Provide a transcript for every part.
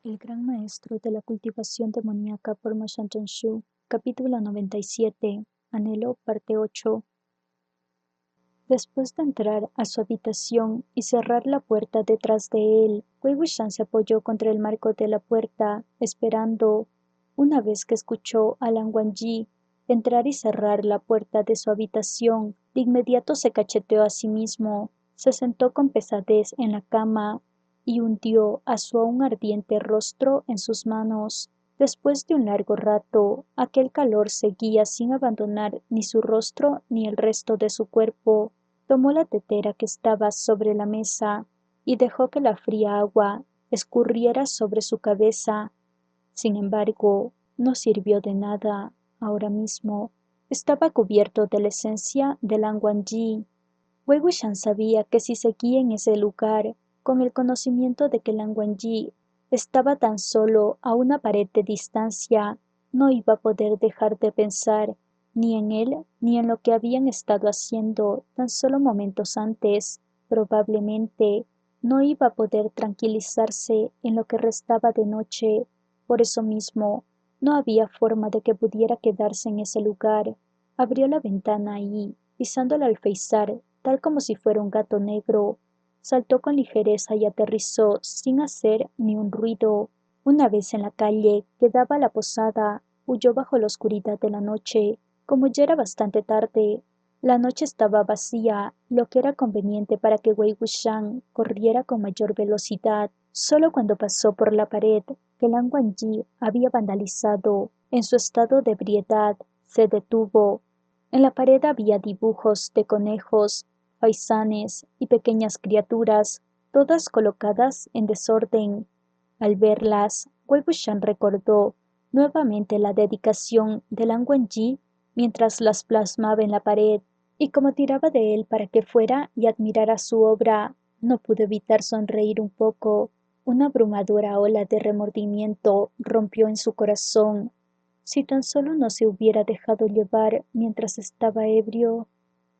El gran maestro de la cultivación demoníaca por Ma Shan-shu, capítulo 97, Anhelo, parte 8. Después de entrar a su habitación y cerrar la puerta detrás de él, Wei Wuxian se apoyó contra el marco de la puerta, esperando. Una vez que escuchó a Lan Wangji entrar y cerrar la puerta de su habitación, de inmediato se cacheteó a sí mismo, se sentó con pesadez en la cama y hundió a su aún ardiente rostro en sus manos. Después de un largo rato, aquel calor seguía sin abandonar ni su rostro ni el resto de su cuerpo. Tomó la tetera que estaba sobre la mesa y dejó que la fría agua escurriera sobre su cabeza. Sin embargo, no sirvió de nada. Ahora mismo estaba cubierto de la esencia de Lan Wangji. Wei Wuxian sabía que si seguía en ese lugar, con el conocimiento de que Lan Wangji estaba tan solo a una pared de distancia, no iba a poder dejar de pensar ni en él ni en lo que habían estado haciendo tan solo momentos antes. Probablemente no iba a poder tranquilizarse en lo que restaba de noche. Por eso mismo, no había forma de que pudiera quedarse en ese lugar. Abrió la ventana y, pisando el alféizar, tal como si fuera un gato negro, saltó con ligereza y aterrizó sin hacer ni un ruido. Una vez en la calle que daba a la posada, huyó bajo la oscuridad de la noche. Como ya era bastante tarde, la noche estaba vacía, lo que era conveniente para que Wei Wuxian corriera con mayor velocidad. Solo cuando pasó por la pared que Lan Wangji había vandalizado, en su estado de ebriedad, se detuvo. En la pared había dibujos de conejos, faisanes y pequeñas criaturas, todas colocadas en desorden. Al verlas, Wei Wuxian recordó nuevamente la dedicación de Lan Wangji mientras las plasmaba en la pared, y como tiraba de él para que fuera y admirara su obra, no pudo evitar sonreír un poco. Una abrumadora ola de remordimiento rompió en su corazón. Si tan solo no se hubiera dejado llevar mientras estaba ebrio,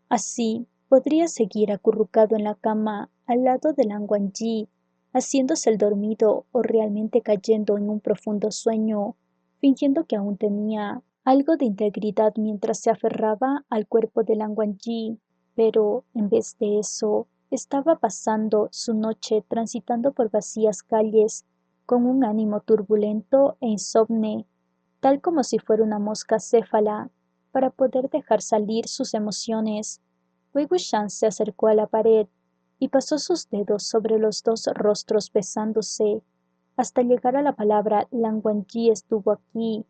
así podría seguir acurrucado en la cama al lado de Lan Wangji, haciéndose el dormido o realmente cayendo en un profundo sueño, fingiendo que aún tenía algo de integridad mientras se aferraba al cuerpo de Lan Wangji. Pero, en vez de eso, estaba pasando su noche transitando por vacías calles con un ánimo turbulento e insomne, tal como si fuera una mosca céfala, para poder dejar salir sus emociones. Wei Wuxian se acercó a la pared y pasó sus dedos sobre los dos rostros besándose, hasta llegar a la palabra Lan Wangji estuvo aquí.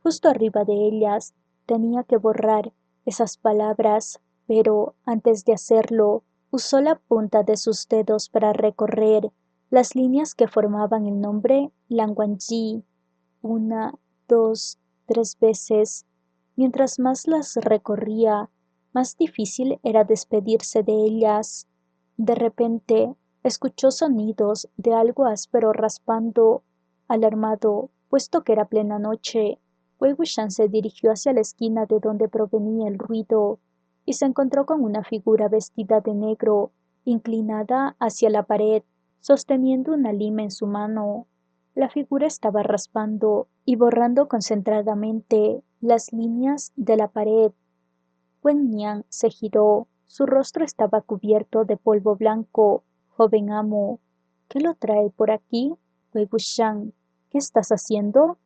Justo arriba de ellas tenía que borrar esas palabras, pero antes de hacerlo, usó la punta de sus dedos para recorrer las líneas que formaban el nombre Lan Wangji. Una, dos, tres veces. Mientras más las recorría, más difícil era despedirse de ellas. De repente, escuchó sonidos de algo áspero raspando. Alarmado, puesto que era plena noche, Wei Wuxian se dirigió hacia la esquina de donde provenía el ruido y se encontró con una figura vestida de negro, inclinada hacia la pared, sosteniendo una lima en su mano. La figura estaba raspando y borrando concentradamente las líneas de la pared. Wen Nian se giró. Su rostro estaba cubierto de polvo blanco. Joven amo, ¿qué lo trae por aquí? Wei Wuxian, ¿qué estás haciendo?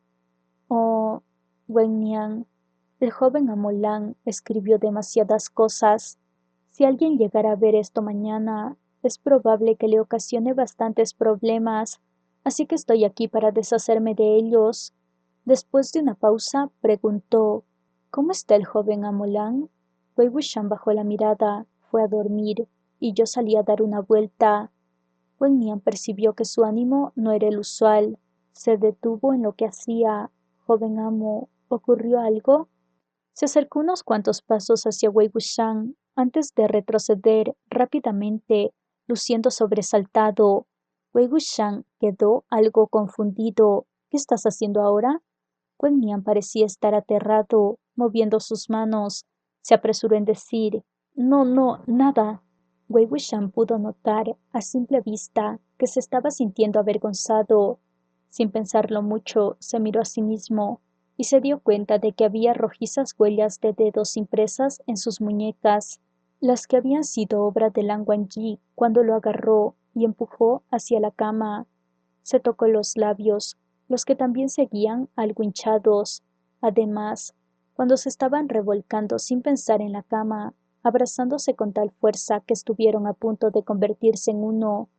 Oh, Wen Nian, el joven amo Lan escribió demasiadas cosas. Si alguien llegara a ver esto mañana, es probable que le ocasione bastantes problemas, así que estoy aquí para deshacerme de ellos. Después de una pausa, preguntó, ¿cómo está el joven amo Lan? Wei Wuxian bajó la mirada, fue a dormir, y yo salí a dar una vuelta. Wen Nian percibió que su ánimo no era el usual. Se detuvo en lo que hacía. Joven amo, ¿ocurrió algo? Se acercó unos cuantos pasos hacia Wei Wuxian antes de retroceder rápidamente, luciendo sobresaltado. Wei Wuxian quedó algo confundido. ¿Qué estás haciendo ahora? Wen Nian parecía estar aterrado, moviendo sus manos. Se apresuró en decir, no, no, nada. Wei Wuxian pudo notar a simple vista que se estaba sintiendo avergonzado. Sin pensarlo mucho, se miró a sí mismo y se dio cuenta de que había rojizas huellas de dedos impresas en sus muñecas, las que habían sido obra de Lan Wangji cuando lo agarró y empujó hacia la cama. Se tocó los labios, los que también seguían algo hinchados. Además, cuando se estaban revolcando sin pensar en la cama, abrazándose con tal fuerza que estuvieron a punto de convertirse en uno,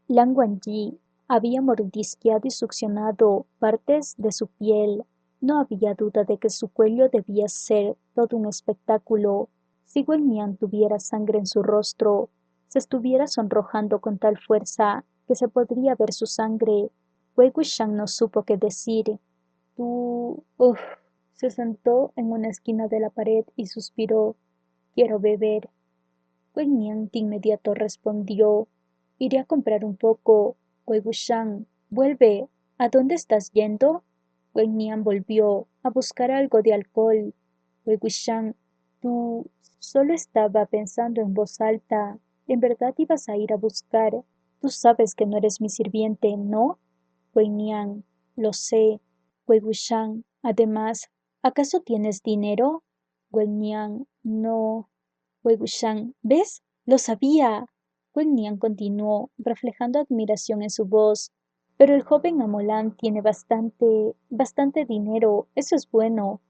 Lan Wangji había mordisqueado y succionado partes de su piel. No había duda de que su cuello debía ser todo un espectáculo. Si Nian tuviera sangre en su rostro, se estuviera sonrojando con tal fuerza que se podría ver su sangre. Wei Wuxian no supo qué decir. Tú... Uf. Se sentó en una esquina de la pared y suspiró. Quiero beber. Wei Nian de inmediato respondió. Iré a comprar un poco. Wei Wuxian, vuelve. ¿A dónde estás yendo? Wei Nian volvió a buscar algo de alcohol. Wei Wuxian, tú... Solo estaba pensando en voz alta. ¿En verdad ibas a ir a buscar? Tú sabes que no eres mi sirviente, ¿no? Wei Nian, lo sé. Wei Wuxian, además, ¿acaso tienes dinero? Wei Nian, no. Wei Wuxian, ¿ves? Lo sabía. Wei Nian continuó, reflejando admiración en su voz. Pero el joven Amolan tiene bastante dinero. Eso es bueno.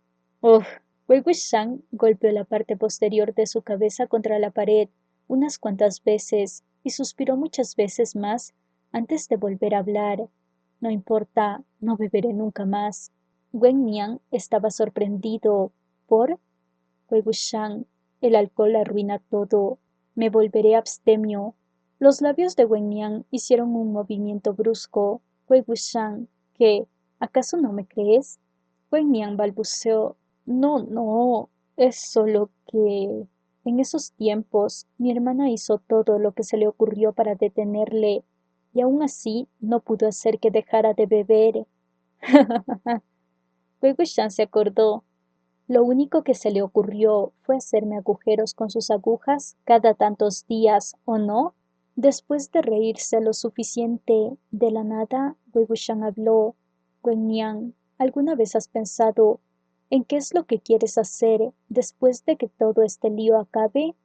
Uf. Wei Wuxian golpeó la parte posterior de su cabeza contra la pared unas cuantas veces y suspiró muchas veces más antes de volver a hablar. No importa, no beberé nunca más. Wen Nian estaba sorprendido. ¿Por? Wei Wuxian, el alcohol arruina todo. Me volveré abstemio. Los labios de Wen Nian hicieron un movimiento brusco. Wei Wuxian, ¿qué? ¿Acaso no me crees? Wen Nian balbuceó. No, no, es solo que... En esos tiempos, mi hermana hizo todo lo que se le ocurrió para detenerle, y aún así no pudo hacer que dejara de beber. Luego Shan se acordó. Lo único que se le ocurrió fue hacerme agujeros con sus agujas cada tantos días, ¿o no? Después de reírse lo suficiente, de la nada, Wei Wuxian habló. Wen Nian, ¿alguna vez has pensado en qué es lo que quieres hacer después de que todo este lío acabe?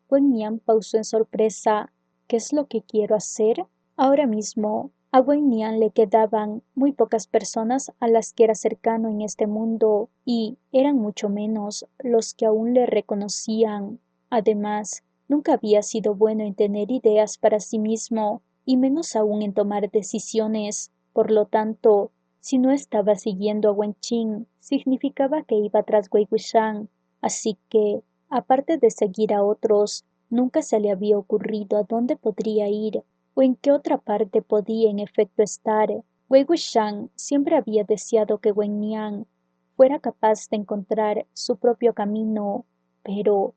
Wen Nian pausó en sorpresa. ¿Qué es lo que quiero hacer? Ahora mismo, a Wen Nian le quedaban muy pocas personas a las que era cercano en este mundo, y eran mucho menos los que aún le reconocían. Además, nunca había sido bueno en tener ideas para sí mismo, y menos aún en tomar decisiones. Por lo tanto, si no estaba siguiendo a Wen Qin, significaba que iba tras Wei Wuxian. Así que, aparte de seguir a otros, nunca se le había ocurrido a dónde podría ir o en qué otra parte podía en efecto estar. Wei Wuxian siempre había deseado que Wen Nian fuera capaz de encontrar su propio camino, pero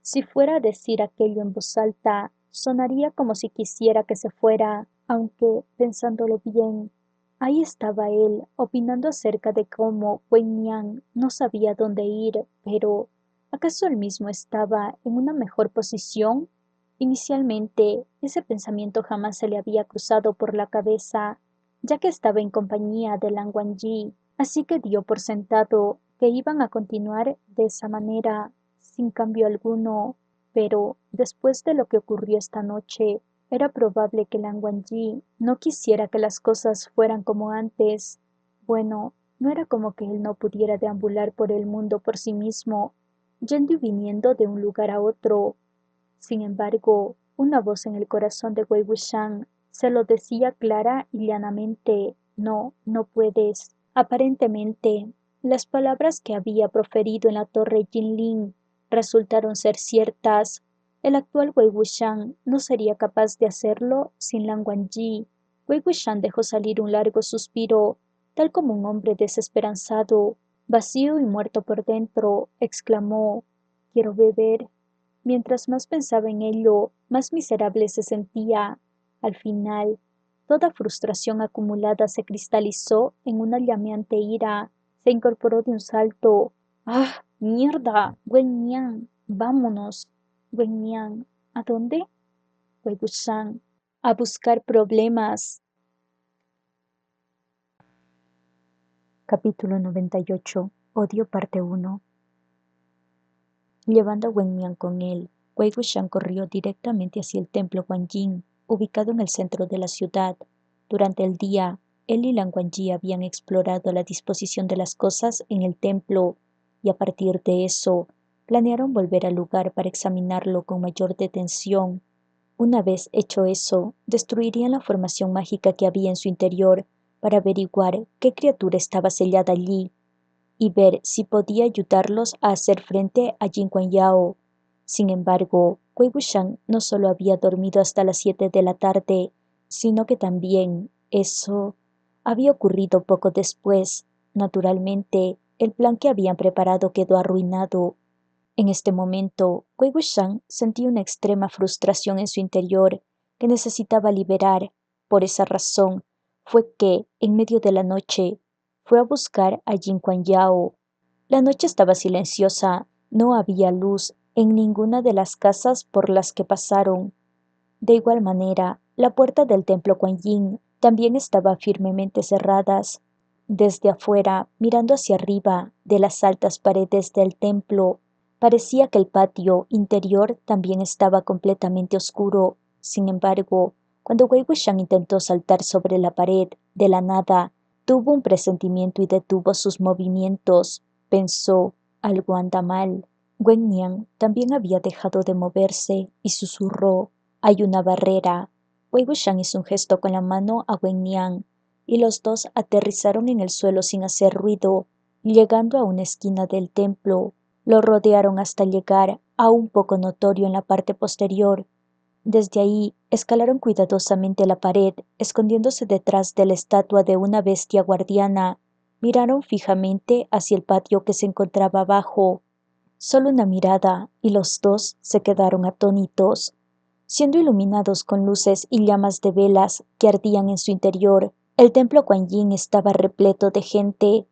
si fuera a decir aquello en voz alta, sonaría como si quisiera que se fuera, aunque, pensándolo bien, ahí estaba él, opinando acerca de cómo Wen Nian no sabía dónde ir, pero ¿acaso él mismo estaba en una mejor posición? Inicialmente, ese pensamiento jamás se le había cruzado por la cabeza, ya que estaba en compañía de Lan Wangji, así que dio por sentado que iban a continuar de esa manera sin cambio alguno, pero después de lo que ocurrió esta noche, era probable que Lan Wangji no quisiera que las cosas fueran como antes. Bueno, no era como que él no pudiera deambular por el mundo por sí mismo, yendo y viniendo de un lugar a otro. Sin embargo, una voz en el corazón de Wei Wuxian se lo decía clara y llanamente, no, no puedes. Aparentemente, las palabras que había proferido en la torre Jinlin resultaron ser ciertas. El actual Wei Wuxian no sería capaz de hacerlo sin Lan Wangji. Wei Wuxian dejó salir un largo suspiro, tal como un hombre desesperanzado, vacío y muerto por dentro, exclamó: «Quiero beber». Mientras más pensaba en ello, más miserable se sentía. Al final, toda frustración acumulada se cristalizó en una llameante ira. Se incorporó de un salto. ¡Ah, mierda! Wen Nian, vámonos. Wen Nian, ¿a dónde? Wei Wuxian, a buscar problemas. Capítulo 98. Odio parte 1. Llevando a Wen Nian con él, Wei Wuxian corrió directamente hacia el templo Guanyin, ubicado en el centro de la ciudad. Durante el día, él y Lan Wangji habían explorado la disposición de las cosas en el templo, y a partir de eso, planearon volver al lugar para examinarlo con mayor detención. Una vez hecho eso, destruirían la formación mágica que había en su interior para averiguar qué criatura estaba sellada allí y ver si podía ayudarlos a hacer frente a Jin Guangyao. Sin embargo, Wei Wuxian no solo había dormido hasta las 7 de la tarde, sino que también eso había ocurrido poco después. Naturalmente, el plan que habían preparado quedó arruinado. En este momento, Wei Wuxian sentía una extrema frustración en su interior que necesitaba liberar. Por esa razón, fue que, en medio de la noche, fue a buscar a Jin Guangyao. La noche estaba silenciosa, no había luz en ninguna de las casas por las que pasaron. De igual manera, la puerta del templo Guanyin también estaba firmemente cerradas. Desde afuera, mirando hacia arriba, de las altas paredes del templo, parecía que el patio interior también estaba completamente oscuro. Sin embargo, cuando Wei Wuxian intentó saltar sobre la pared, de la nada, tuvo un presentimiento y detuvo sus movimientos. Pensó, algo anda mal. Wen Nian también había dejado de moverse y susurró, hay una barrera. Wei Wuxian hizo un gesto con la mano a Wen Nian, y los dos aterrizaron en el suelo sin hacer ruido. Llegando a una esquina del templo, lo rodearon hasta llegar a un poco notorio en la parte posterior. Desde ahí, escalaron cuidadosamente la pared, escondiéndose detrás de la estatua de una bestia guardiana. Miraron fijamente hacia el patio que se encontraba abajo. Solo una mirada, y los dos se quedaron atónitos. Siendo iluminados con luces y llamas de velas que ardían en su interior, el templo Guanyin estaba repleto de gente.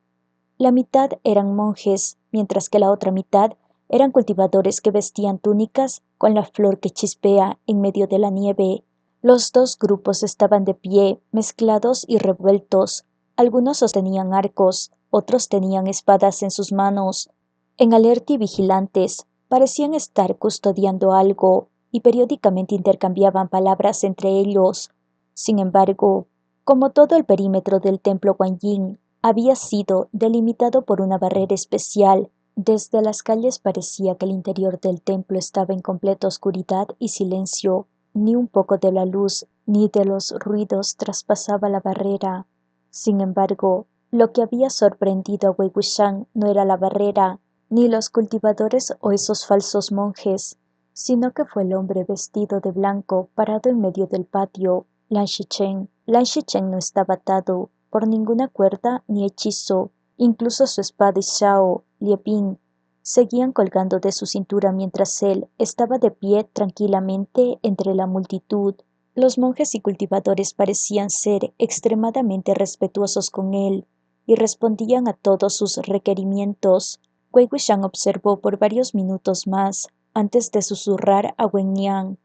La mitad eran monjes, mientras que la otra mitad eran cultivadores que vestían túnicas con la flor que chispea en medio de la nieve. Los dos grupos estaban de pie, mezclados y revueltos. Algunos sostenían arcos, otros tenían espadas en sus manos. En alerta y vigilantes, parecían estar custodiando algo, y periódicamente intercambiaban palabras entre ellos. Sin embargo, como todo el perímetro del templo Guanyin había sido delimitado por una barrera especial, desde las calles parecía que el interior del templo estaba en completa oscuridad y silencio. Ni un poco de la luz ni de los ruidos traspasaba la barrera. Sin embargo, lo que había sorprendido a Wei Wuxian no era la barrera, ni los cultivadores o esos falsos monjes, sino que fue el hombre vestido de blanco parado en medio del patio, Lan Xichen. Lan Xichen no estaba atado por ninguna cuerda ni hechizo, incluso su espada y Xiao, Lieping, seguían colgando de su cintura mientras él estaba de pie tranquilamente entre la multitud. Los monjes y cultivadores parecían ser extremadamente respetuosos con él y respondían a todos sus requerimientos. Wei Wuxian observó por varios minutos más antes de susurrar a Wen Nian,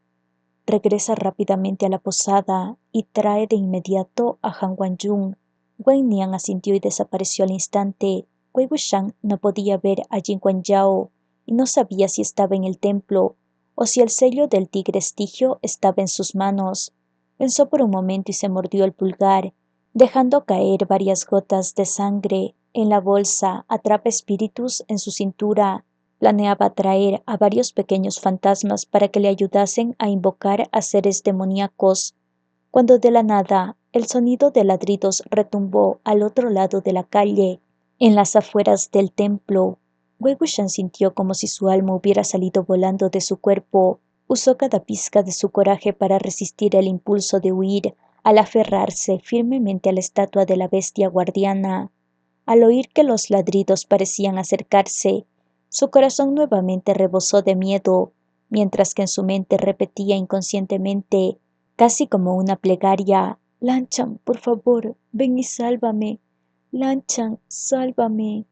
regresa rápidamente a la posada y trae de inmediato a Han Wanjun. Wen Nian asintió y desapareció al instante. Wei Wuxian no podía ver a Jin Guangyao y no sabía si estaba en el templo o si el sello del tigre estigio estaba en sus manos. Pensó por un momento y se mordió el pulgar, dejando caer varias gotas de sangre en la bolsa atrapa espíritus en su cintura. Planeaba atraer a varios pequeños fantasmas para que le ayudasen a invocar a seres demoníacos, cuando de la nada el sonido de ladridos retumbó al otro lado de la calle, en las afueras del templo. Wei Wuxian sintió como si su alma hubiera salido volando de su cuerpo. Usó cada pizca de su coraje para resistir el impulso de huir, al aferrarse firmemente a la estatua de la bestia guardiana. Al oír que los ladridos parecían acercarse, su corazón nuevamente rebosó de miedo, mientras que en su mente repetía inconscientemente, casi como una plegaria, Lan-chan, por favor, ven y sálvame. Lan-chan, sálvame.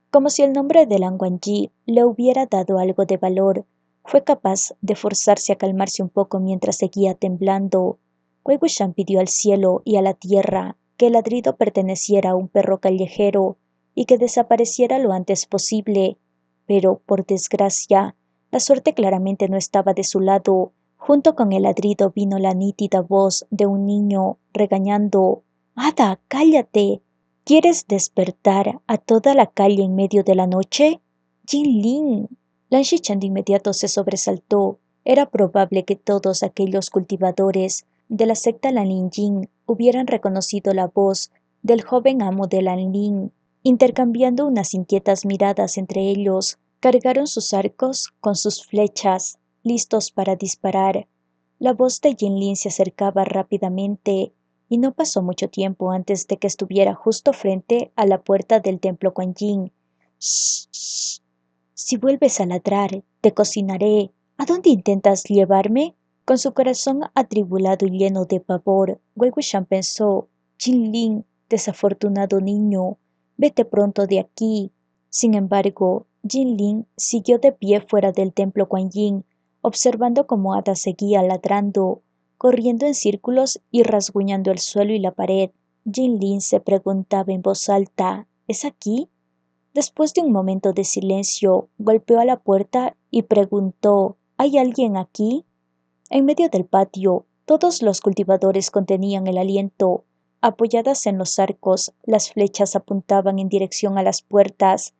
Como si el nombre de Lan Wangji le hubiera dado algo de valor, fue capaz de forzarse a calmarse un poco mientras seguía temblando. Wei Wuxian pidió al cielo y a la tierra que el ladrido perteneciera a un perro callejero y que desapareciera lo antes posible, pero, por desgracia, la suerte claramente no estaba de su lado. Junto con el ladrido vino la nítida voz de un niño regañando: «Ada, cállate. ¿Quieres despertar a toda la calle en medio de la noche?» «Jinlin». Lan Xichan de inmediato se sobresaltó. Era probable que todos aquellos cultivadores de la secta Lanlin hubieran reconocido la voz del joven amo de Lanlin. Intercambiando unas inquietas miradas entre ellos, cargaron sus arcos con sus flechas, listos para disparar. La voz de Jinlin se acercaba rápidamente, y no pasó mucho tiempo antes de que estuviera justo frente a la puerta del templo Kuan Yin. «Shh, shh. Si vuelves a ladrar, te cocinaré. ¿A dónde intentas llevarme?» Con su corazón atribulado y lleno de pavor, Wei Wuxian pensó: «Jinlin, desafortunado niño, vete pronto de aquí». Sin embargo, Jinlin siguió de pie fuera del templo Kuan Yin, observando cómo Ada seguía ladrando, corriendo en círculos y rasguñando el suelo y la pared. Jinlin se preguntaba en voz alta: «¿Es aquí?». Después de un momento de silencio, golpeó a la puerta y preguntó: «¿Hay alguien aquí?». En medio del patio, todos los cultivadores contenían el aliento. Apoyadas en los arcos, las flechas apuntaban en dirección a las puertas.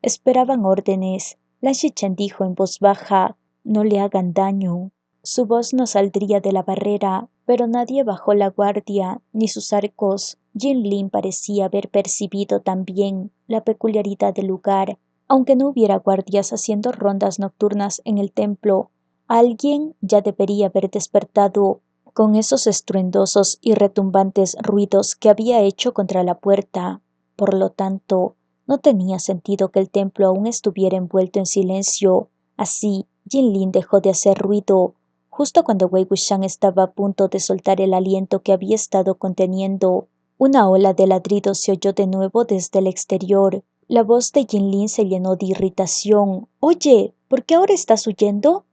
Esperaban órdenes. Lan Xichen dijo en voz baja: «No le hagan daño». Su voz no saldría de la barrera, pero nadie bajó la guardia, ni sus arcos. Jinlin parecía haber percibido también la peculiaridad del lugar. Aunque no hubiera guardias haciendo rondas nocturnas en el templo, alguien ya debería haber despertado con esos estruendosos y retumbantes ruidos que había hecho contra la puerta. Por lo tanto, no tenía sentido que el templo aún estuviera envuelto en silencio. Así, Jinlin dejó de hacer ruido. Justo cuando Wei Wuxian estaba a punto de soltar el aliento que había estado conteniendo, una ola de ladridos se oyó de nuevo desde el exterior. La voz de Jinlin se llenó de irritación. «Oye, ¿por qué ahora estás huyendo?».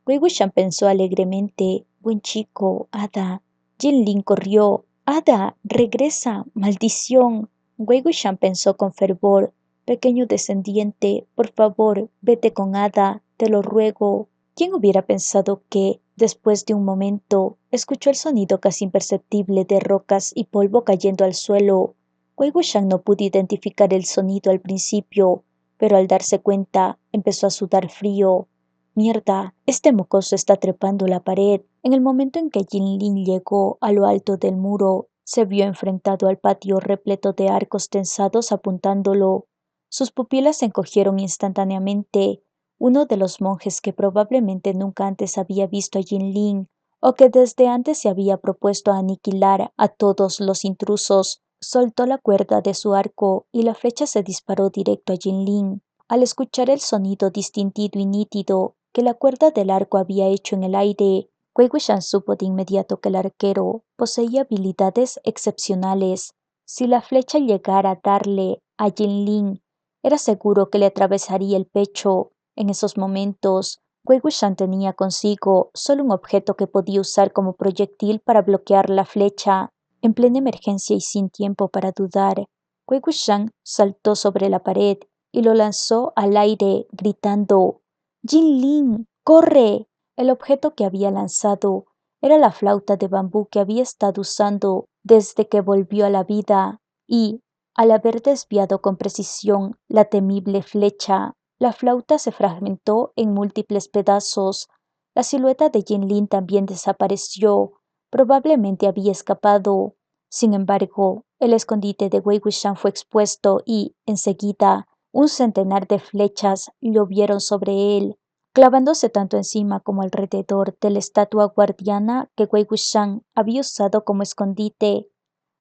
Wei Wuxian pensó alegremente: «Buen chico, Ada». Jinlin corrió. «Ada, regresa, maldición». Wei Wuxian pensó con fervor: «Pequeño descendiente, por favor, vete con Ada, te lo ruego». ¿Quién hubiera pensado que, después de un momento, escuchó el sonido casi imperceptible de rocas y polvo cayendo al suelo? Wei Wuxian no pudo identificar el sonido al principio, pero al darse cuenta, empezó a sudar frío. «Mierda, este mocoso está trepando la pared». En el momento en que Jinlin llegó a lo alto del muro, se vio enfrentado al patio repleto de arcos tensados apuntándolo. Sus pupilas se encogieron instantáneamente. Uno de los monjes que probablemente nunca antes había visto a Jinlin, o que desde antes se había propuesto aniquilar a todos los intrusos, soltó la cuerda de su arco y la flecha se disparó directo a Jinlin. Al escuchar el sonido distintivo y nítido que la cuerda del arco había hecho en el aire, Wei Wuxian supo de inmediato que el arquero poseía habilidades excepcionales. Si la flecha llegara a darle a Jinlin, era seguro que le atravesaría el pecho. En esos momentos, Wei Wuxian tenía consigo solo un objeto que podía usar como proyectil para bloquear la flecha. En plena emergencia y sin tiempo para dudar, Wei Wuxian saltó sobre la pared y lo lanzó al aire, gritando: «Jinlin, corre». El objeto que había lanzado era la flauta de bambú que había estado usando desde que volvió a la vida, y, al haber desviado con precisión la temible flecha, la flauta se fragmentó en múltiples pedazos. La silueta de Jinlin también desapareció. Probablemente había escapado. Sin embargo, el escondite de Wei Wuxian fue expuesto y, enseguida, un centenar de flechas llovieron sobre él, clavándose tanto encima como alrededor de la estatua guardiana que Wei Wuxian había usado como escondite.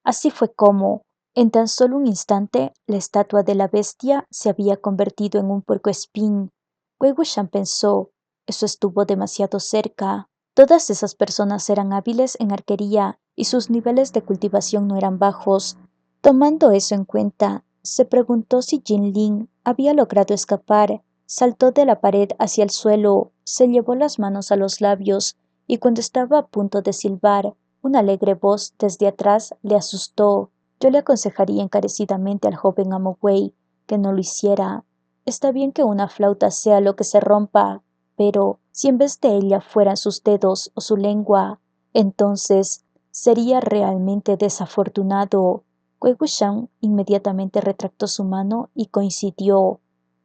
Así fue como, en tan solo un instante, la estatua de la bestia se había convertido en un puercoespín. Wei Wuxian pensó: «Eso estuvo demasiado cerca». Todas esas personas eran hábiles en arquería y sus niveles de cultivación no eran bajos. Tomando eso en cuenta, se preguntó si Jinlin había logrado escapar. Saltó de la pared hacia el suelo, se llevó las manos a los labios y cuando estaba a punto de silbar, una alegre voz desde atrás le asustó. Yo le aconsejaría encarecidamente al joven amo Wei que no lo hiciera. Está bien que una flauta sea lo que se rompa, pero si en vez de ella fueran sus dedos o su lengua, entonces sería realmente desafortunado. Wei Wuxian inmediatamente retractó su mano y coincidió.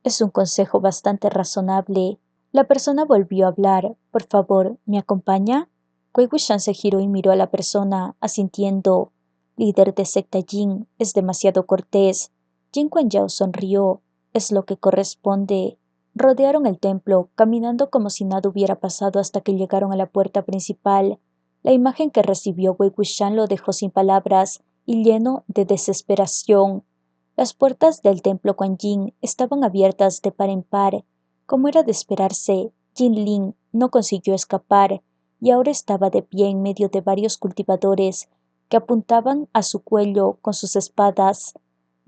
Es un consejo bastante razonable. La persona volvió a hablar. Por favor, ¿me acompaña? Wei Wuxian se giró y miró a la persona, asintiendo. Líder de secta Jin, es demasiado cortés. Jin Kuan-Yao sonrió. Es lo que corresponde. Rodearon el templo, caminando como si nada hubiera pasado hasta que llegaron a la puerta principal. La imagen que recibió Wei Wuxian lo dejó sin palabras y lleno de desesperación. Las puertas del templo Quan Yin estaban abiertas de par en par. Como era de esperarse, Jin Lin no consiguió escapar y ahora estaba de pie en medio de varios cultivadores que apuntaban a su cuello con sus espadas.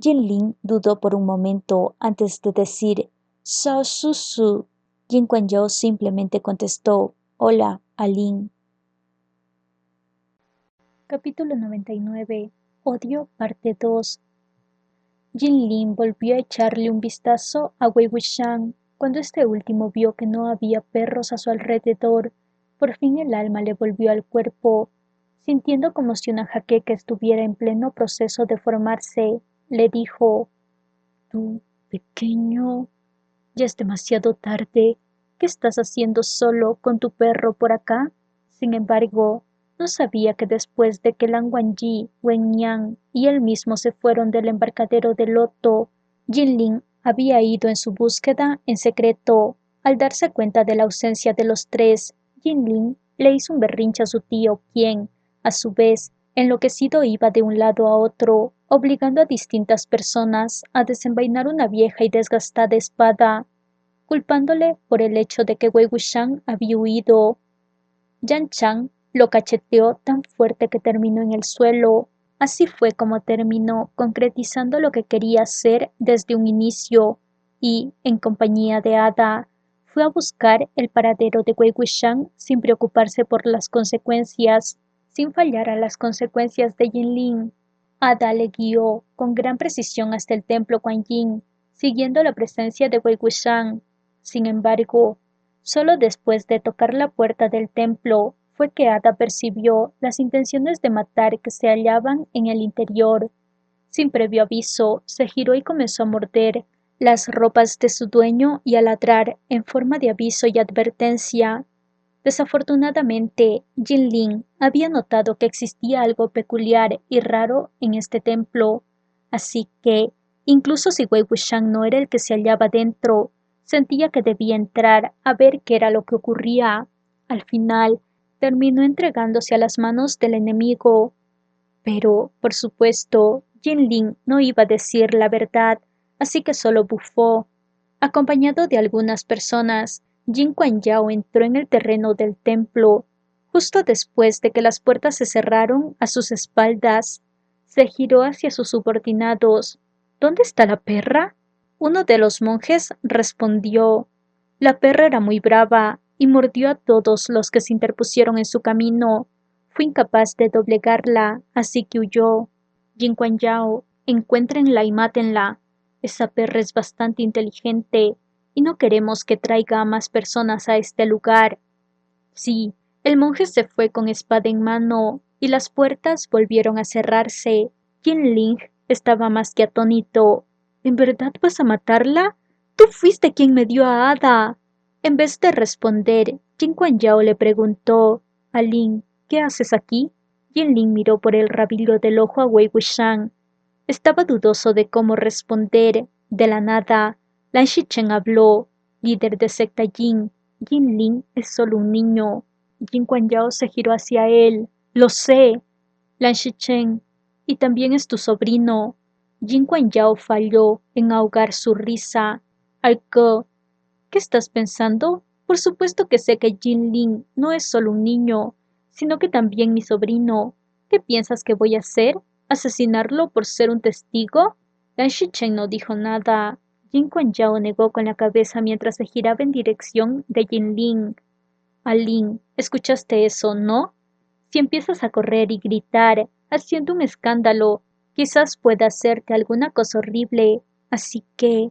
Jin Lin dudó por un momento antes de decir Shao Su Su. Jin Kuan Yew simplemente contestó Hola, Alin. Capítulo 99. Odio, parte 2. Jin Lin volvió a echarle un vistazo a Wei Wuxian. Cuando este último vio que no había perros a su alrededor, por fin el alma le volvió al cuerpo. Sintiendo como si una jaqueca estuviera en pleno proceso de formarse, le dijo: «Tú, pequeño, ya es demasiado tarde. ¿Qué estás haciendo solo con tu perro por acá?». Sin embargo, no sabía que después de que Lan Wangji, Wen Niang y él mismo se fueron del embarcadero de Loto, Jin Lin había ido en su búsqueda en secreto. Al darse cuenta de la ausencia de los tres, Jin Lin le hizo un berrinche a su tío, quien, a su vez, enloquecido iba de un lado a otro, obligando a distintas personas a desenvainar una vieja y desgastada espada, culpándole por el hecho de que Wei Wuxian había huido. Yan Chang lo cacheteó tan fuerte que terminó en el suelo. Así fue como terminó concretizando lo que quería hacer desde un inicio y, en compañía de Ada, fue a buscar el paradero de Wei Wuxian sin preocuparse por las consecuencias, sin fallar a las consecuencias de Jin Lin. Ada le guió con gran precisión hasta el templo Quan Yin, siguiendo la presencia de Wei Wuxian. Sin embargo, solo después de tocar la puerta del templo fue que Ada percibió las intenciones de matar que se hallaban en el interior. Sin previo aviso, se giró y comenzó a morder las ropas de su dueño y a ladrar en forma de aviso y advertencia. Desafortunadamente, Jin Lin había notado que existía algo peculiar y raro en este templo, así que, incluso si Wei Wuxian no era el que se hallaba dentro, sentía que debía entrar a ver qué era lo que ocurría. Al final, terminó entregándose a las manos del enemigo. Pero, por supuesto, Jin Lin no iba a decir la verdad, así que solo bufó. Acompañado de algunas personas, Jin Kuan Yew entró en el terreno del templo. Justo después de que las puertas se cerraron a sus espaldas, se giró hacia sus subordinados. ¿Dónde está la perra? Uno de los monjes respondió. La perra era muy brava y mordió a todos los que se interpusieron en su camino. Fue incapaz de doblegarla, así que huyó. Jin Kuan Yew, encuéntrenla y mátenla. Esa perra es bastante inteligente y no queremos que traiga a más personas a este lugar. Sí, el monje se fue con espada en mano y las puertas volvieron a cerrarse. Jin Ling estaba más que atónito. ¿En verdad vas a matarla? Tú fuiste quien me dio a Ada. En vez de responder, Jin Kuan Yew le preguntó a Lin, ¿qué haces aquí? Jin Ling miró por el rabillo del ojo a Wei Wuxian. Estaba dudoso de cómo responder. De la nada, Lan Shichen habló. Líder de secta Jin. Jin Lin es solo un niño. Jin Kuan Yew se giró hacia él. Lo sé. Lan Shichen. Y también es tu sobrino. Jin Kuan Yew falló en ahogar su risa. Algo. ¿Qué estás pensando? Por supuesto que sé que Jin Lin no es solo un niño, sino que también mi sobrino. ¿Qué piensas que voy a hacer? ¿Asesinarlo por ser un testigo? Lan Shichen no dijo nada. Jin Kuan Yew negó con la cabeza mientras se giraba en dirección de Jin Lin. Alin, ¿escuchaste eso, no? Si empiezas a correr y gritar, haciendo un escándalo, Quizás pueda hacerte alguna cosa horrible, así que,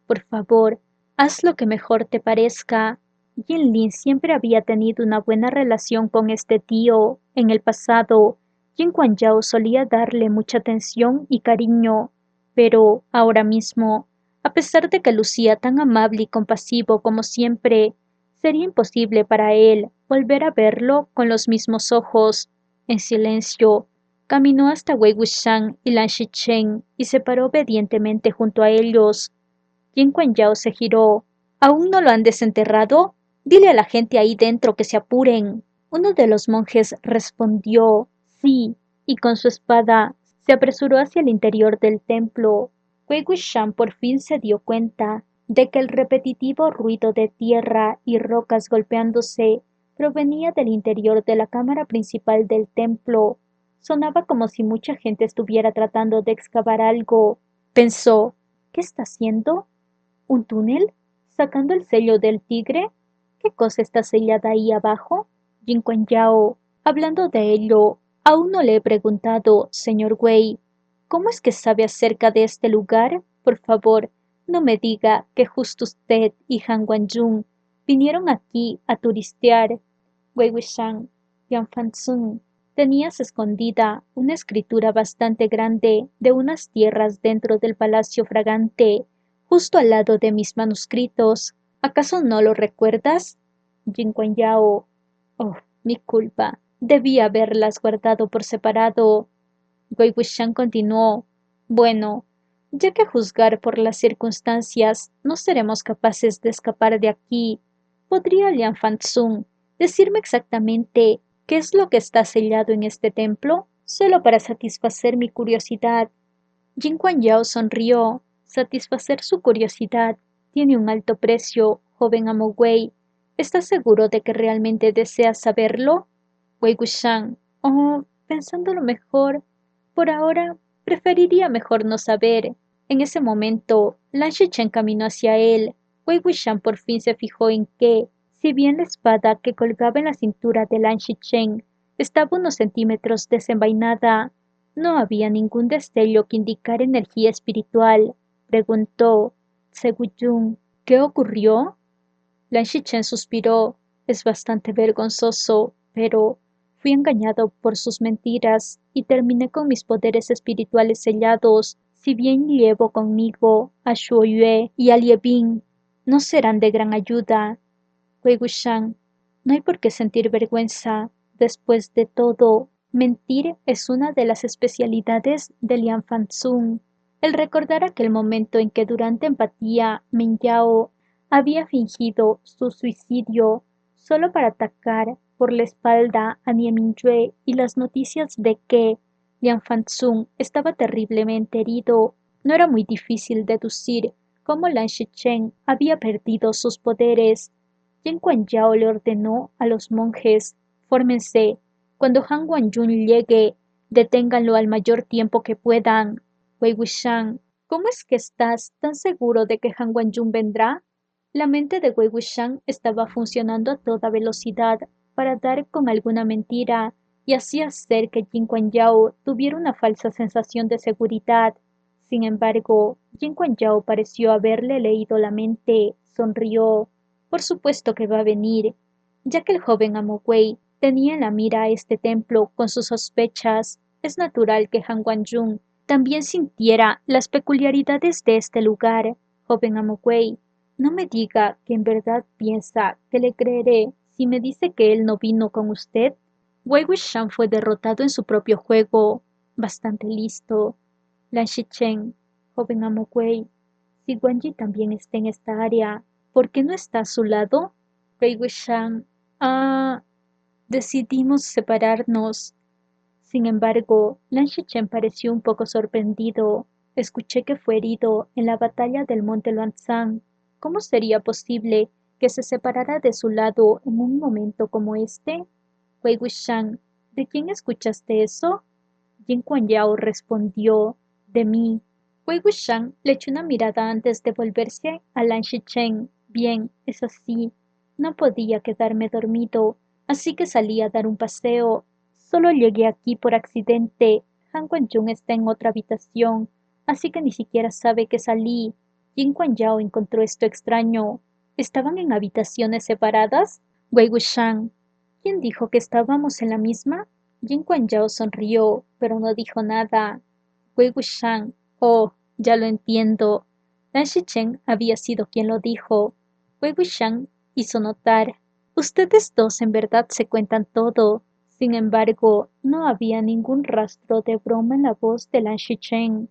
por favor, haz lo que mejor te parezca. Jinlin siempre había tenido una buena relación con este tío. En el pasado, Jin Yao solía darle mucha atención y cariño, pero ahora mismo, a pesar de que lucía tan amable y compasivo como siempre, sería imposible para él volver a verlo con los mismos ojos. En silencio, caminó hasta Wei Wuxian y Lan Shichen y se paró obedientemente junto a ellos. Jin Yao se giró. ¿Aún no lo han desenterrado? Dile a la gente ahí dentro que se apuren. Uno de los monjes respondió sí, y con su espada se apresuró hacia el interior del templo. Wei Wuxian por fin se dio cuenta de que el repetitivo ruido de tierra y rocas golpeándose provenía del interior de la cámara principal del templo. Sonaba como si mucha gente estuviera tratando de excavar algo. Pensó, ¿qué está haciendo? ¿Un túnel? ¿Sacando el sello del tigre? ¿Qué cosa está sellada ahí abajo? Jin Yao, hablando de ello, aún no le he preguntado, señor Wei, ¿cómo es que sabe acerca de este lugar? Por favor, no me diga que justo usted y Han Wanjun vinieron aquí a turistear. Wei Wuxian, Yan Fanzun, tenías escondida una escritura bastante grande de unas tierras dentro del Palacio Fragante, justo al lado de mis manuscritos. ¿Acaso no lo recuerdas? Jin Yao. Oh, mi culpa. Debí haberlas guardado por separado. Wei Wuxian continuó. Bueno, ya que a juzgar por las circunstancias no seremos capaces de escapar de aquí, ¿podría Lian Fanzun decirme exactamente qué es lo que está sellado en este templo? Solo para satisfacer mi curiosidad. Jin Yao sonrió. Satisfacer su curiosidad tiene un alto precio, joven amo Wei. ¿Estás seguro de que realmente deseas saberlo? Wei Wuxian. Oh, pensándolo mejor, por ahora preferiría mejor no saber. En ese momento, Lan Shichen caminó hacia él. Wei Wuxian por fin se fijó en que, si bien la espada que colgaba en la cintura de Lan Shichen estaba unos centímetros desenvainada, no había ningún destello que indicara energía espiritual. Preguntó Seguyun, ¿qué ocurrió? Lan Shichen suspiró. Es bastante vergonzoso, pero fui engañado por sus mentiras y terminé con mis poderes espirituales sellados. Si bien llevo conmigo a Shuoyue y a Liebin, no serán de gran ayuda. Wei Wuxian, no hay por qué sentir vergüenza. Después de todo, mentir es una de las especialidades de Lian Fanzun. El recordar aquel momento en que durante empatía Min Yao había fingido su suicidio solo para atacar por la espalda a Nie Mingyue y las noticias de que Lian Fanzun estaba terriblemente herido, no era muy difícil deducir cómo Lan Shichen había perdido sus poderes. Jin Yao le ordenó a los monjes: fórmense. Cuando Han Wanjun llegue, deténganlo al mayor tiempo que puedan. Wei Wuxian, ¿cómo es que estás tan seguro de que Han Wanjun vendrá? La mente de Wei Wuxian estaba funcionando a toda velocidad para dar con alguna mentira y así hacer que Jin Yao tuviera una falsa sensación de seguridad. Sin embargo, Jin Yao pareció haberle leído la mente. Sonrió. Por supuesto que va a venir, ya que el joven amo Wei tenía en la mira a este templo con sus sospechas. Es natural que Han Wanjun también sintiera las peculiaridades de este lugar. Joven amo Wei, no me diga que en verdad piensa que le creeré si me dice que él no vino con usted. Wei Wuxian fue derrotado en su propio juego. Bastante listo. Lan Shichen, joven amo Wei, si Guanyi también está en esta área, ¿por qué no está a su lado? Wei Wuxian, ah, decidimos separarnos. Sin embargo, Lan Shichen pareció un poco sorprendido. Escuché que fue herido en la batalla del monte Luanzang. ¿Cómo sería posible que se separara de su lado en un momento como este? Wei Wuxian, ¿de quién escuchaste eso? Jin Yao respondió, de mí. Wei Wuxian le echó una mirada antes de volverse a Lan Shichen. Bien, es así. No podía quedarme dormido, así que salí a dar un paseo. Solo llegué aquí por accidente. Han Kuan-jung está en otra habitación, así que ni siquiera sabe que salí. Jin Kuan-yao encontró esto extraño. ¿Estaban en habitaciones separadas? Wei Wuxian. ¿Quién dijo que estábamos en la misma? Jin Kuan-yao sonrió, pero no dijo nada. Wei Wuxian. Oh, ya lo entiendo. Lan Shichen había sido quien lo dijo. Wei Wuxian hizo notar. Ustedes dos en verdad se cuentan todo. Sin embargo, no había ningún rastro de broma en la voz de Lan Shichen.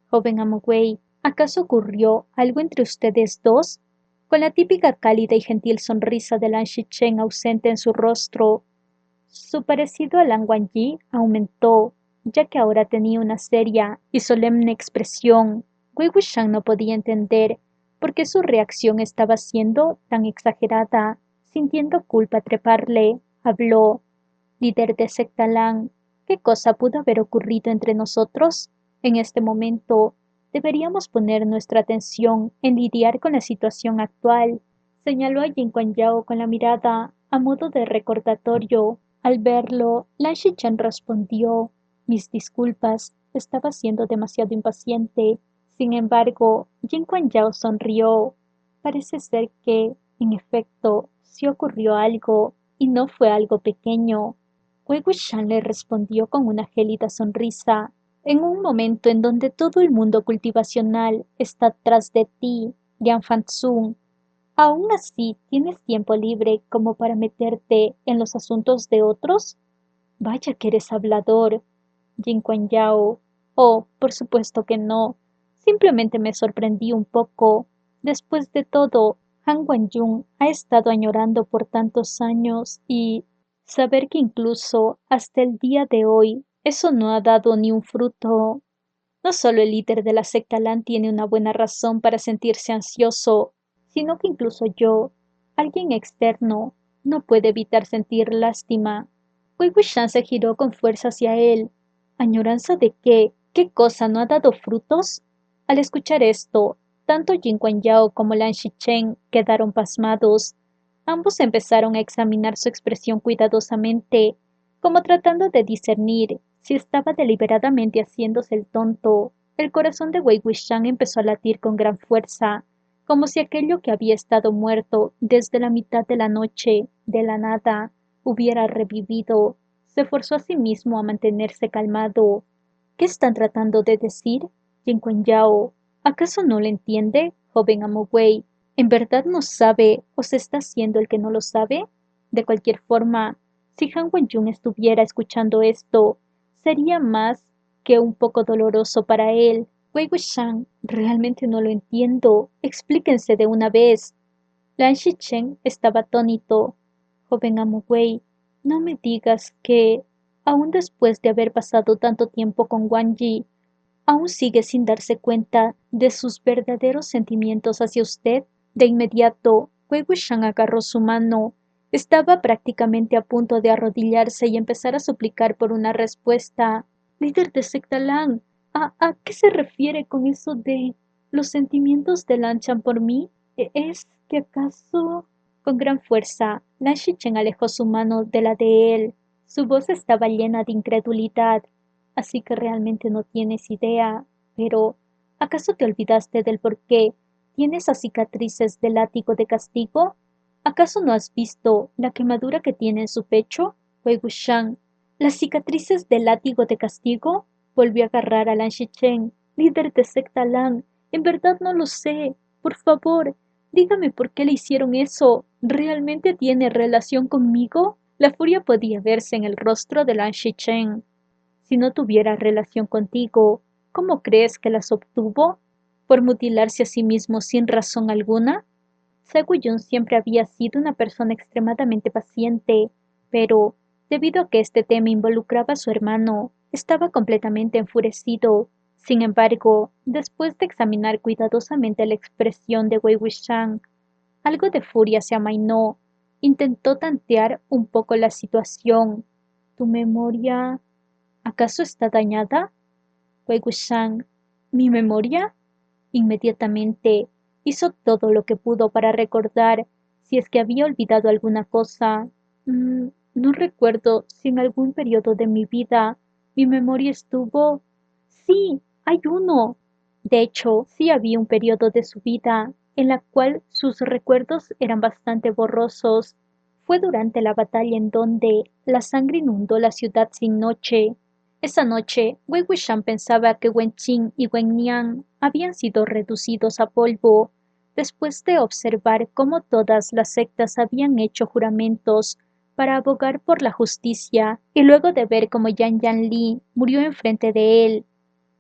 Joven amo Wei, ¿acaso ocurrió algo entre ustedes dos? Con la típica cálida y gentil sonrisa de Lan Shichen ausente en su rostro, su parecido a Lan Wangji aumentó, ya que ahora tenía una seria y solemne expresión. Wei Wuxian no podía entender por qué su reacción estaba siendo tan exagerada. Sintiendo culpa treparle, habló. Líder de secta Lan, ¿qué cosa pudo haber ocurrido entre nosotros? En este momento, deberíamos poner nuestra atención en lidiar con la situación actual. Señaló a Jin Kuan-yao con la mirada, a modo de recordatorio. Al verlo, Lan Shichen respondió, mis disculpas, estaba siendo demasiado impaciente. Sin embargo, Jin Kuan-yao sonrió. Parece ser que, en efecto, sí ocurrió algo, y no fue algo pequeño. Wei Wuxian le respondió con una gélida sonrisa. En un momento en donde todo el mundo cultivacional está tras de ti, Lian Fanzun, ¿aún así tienes tiempo libre como para meterte en los asuntos de otros? Vaya que eres hablador, Jin Kuan-yao. Oh, por supuesto que no. Simplemente me sorprendí un poco. Después de todo, Han Wan-jung ha estado añorando por tantos años y saber que incluso hasta el día de hoy eso no ha dado ni un fruto. No solo el líder de la secta Lan tiene una buena razón para sentirse ansioso, sino que incluso yo, alguien externo, no puede evitar sentir lástima. Wei Wuxian se giró con fuerza hacia él. ¿Añoranza de qué? ¿Qué cosa no ha dado frutos? Al escuchar esto, tanto Jin Kuan-yao como Lan Shichen quedaron pasmados. Ambos empezaron a examinar su expresión cuidadosamente, como tratando de discernir si estaba deliberadamente haciéndose el tonto. El corazón de Wei Wuxian empezó a latir con gran fuerza, como si aquello que había estado muerto desde la mitad de la noche, de la nada, hubiera revivido. Se forzó a sí mismo a mantenerse calmado. ¿Qué están tratando de decir? Jin Kuan-yao, ¿acaso no lo entiende, joven amo Wei? ¿En verdad no sabe o se está haciendo el que no lo sabe? De cualquier forma, si Han Wen-jung estuviera escuchando esto, sería más que un poco doloroso para él. Wei Wuxian, realmente no lo entiendo. Explíquense de una vez. Lan Shichen estaba atónito. Joven amo Wei, no me digas que, aun después de haber pasado tanto tiempo con Wang Yi, aún sigue sin darse cuenta de sus verdaderos sentimientos hacia usted. De inmediato, Wei Wuxian agarró su mano. Estaba prácticamente a punto de arrodillarse y empezar a suplicar por una respuesta. Líder de secta Lan, ¿a qué se refiere con eso de los sentimientos de Lan Chan por mí? ¿Es que acaso? Con gran fuerza, Lan Shichen alejó su mano de la de él. Su voz estaba llena de incredulidad. Así que realmente no tienes idea. Pero, ¿acaso te olvidaste del por qué tiene esas cicatrices de látigo de castigo? ¿Acaso no has visto la quemadura que tiene en su pecho? Wei Wuxian, ¿las cicatrices del látigo de castigo? Volvió a agarrar a Lan Shichen. Líder de secta Lan, en verdad no lo sé. Por favor, dígame por qué le hicieron eso. ¿Realmente tiene relación conmigo? La furia podía verse en el rostro de Lan Shichen. Si no tuviera relación contigo, ¿cómo crees que las obtuvo? ¿Por mutilarse a sí mismo sin razón alguna? Seo-yun siempre había sido una persona extremadamente paciente, pero, debido a que este tema involucraba a su hermano, estaba completamente enfurecido. Sin embargo, después de examinar cuidadosamente la expresión de Wei Wuxian, algo de furia se amainó. Intentó tantear un poco la situación. ¿Tu memoria acaso está dañada? Wei Wuxian, ¿mi memoria? Inmediatamente hizo todo lo que pudo para recordar si es que había olvidado alguna cosa. No recuerdo si en algún periodo de mi vida Mi memoria estuvo... Sí, hay uno. De hecho, sí había un periodo de su vida en la cual sus recuerdos eran bastante borrosos. Fue durante la batalla en donde la sangre inundó la ciudad sin noche. Esa noche, Wei Wuxian pensaba que Wen Qin y Wen Niang habían sido reducidos a polvo, después de observar cómo todas las sectas habían hecho juramentos para abogar por la justicia, y luego de ver cómo Yan Yanli murió enfrente de él.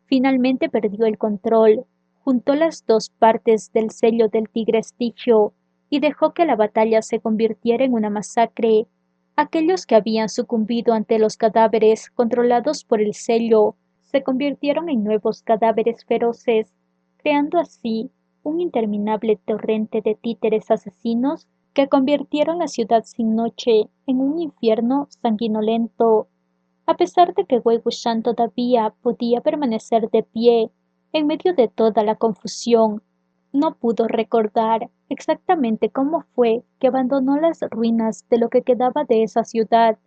Finalmente perdió el control, juntó las dos partes del sello del tigre estigio y dejó que la batalla se convirtiera en una masacre. Aquellos que habían sucumbido ante los cadáveres controlados por el sello se convirtieron en nuevos cadáveres feroces, creando así un interminable torrente de títeres asesinos que convirtieron la ciudad sin noche en un infierno sanguinolento. A pesar de que Wei Wuxian todavía podía permanecer de pie en medio de toda la confusión, no pudo recordar exactamente cómo fue que abandonó las ruinas de lo que quedaba de esa ciudad.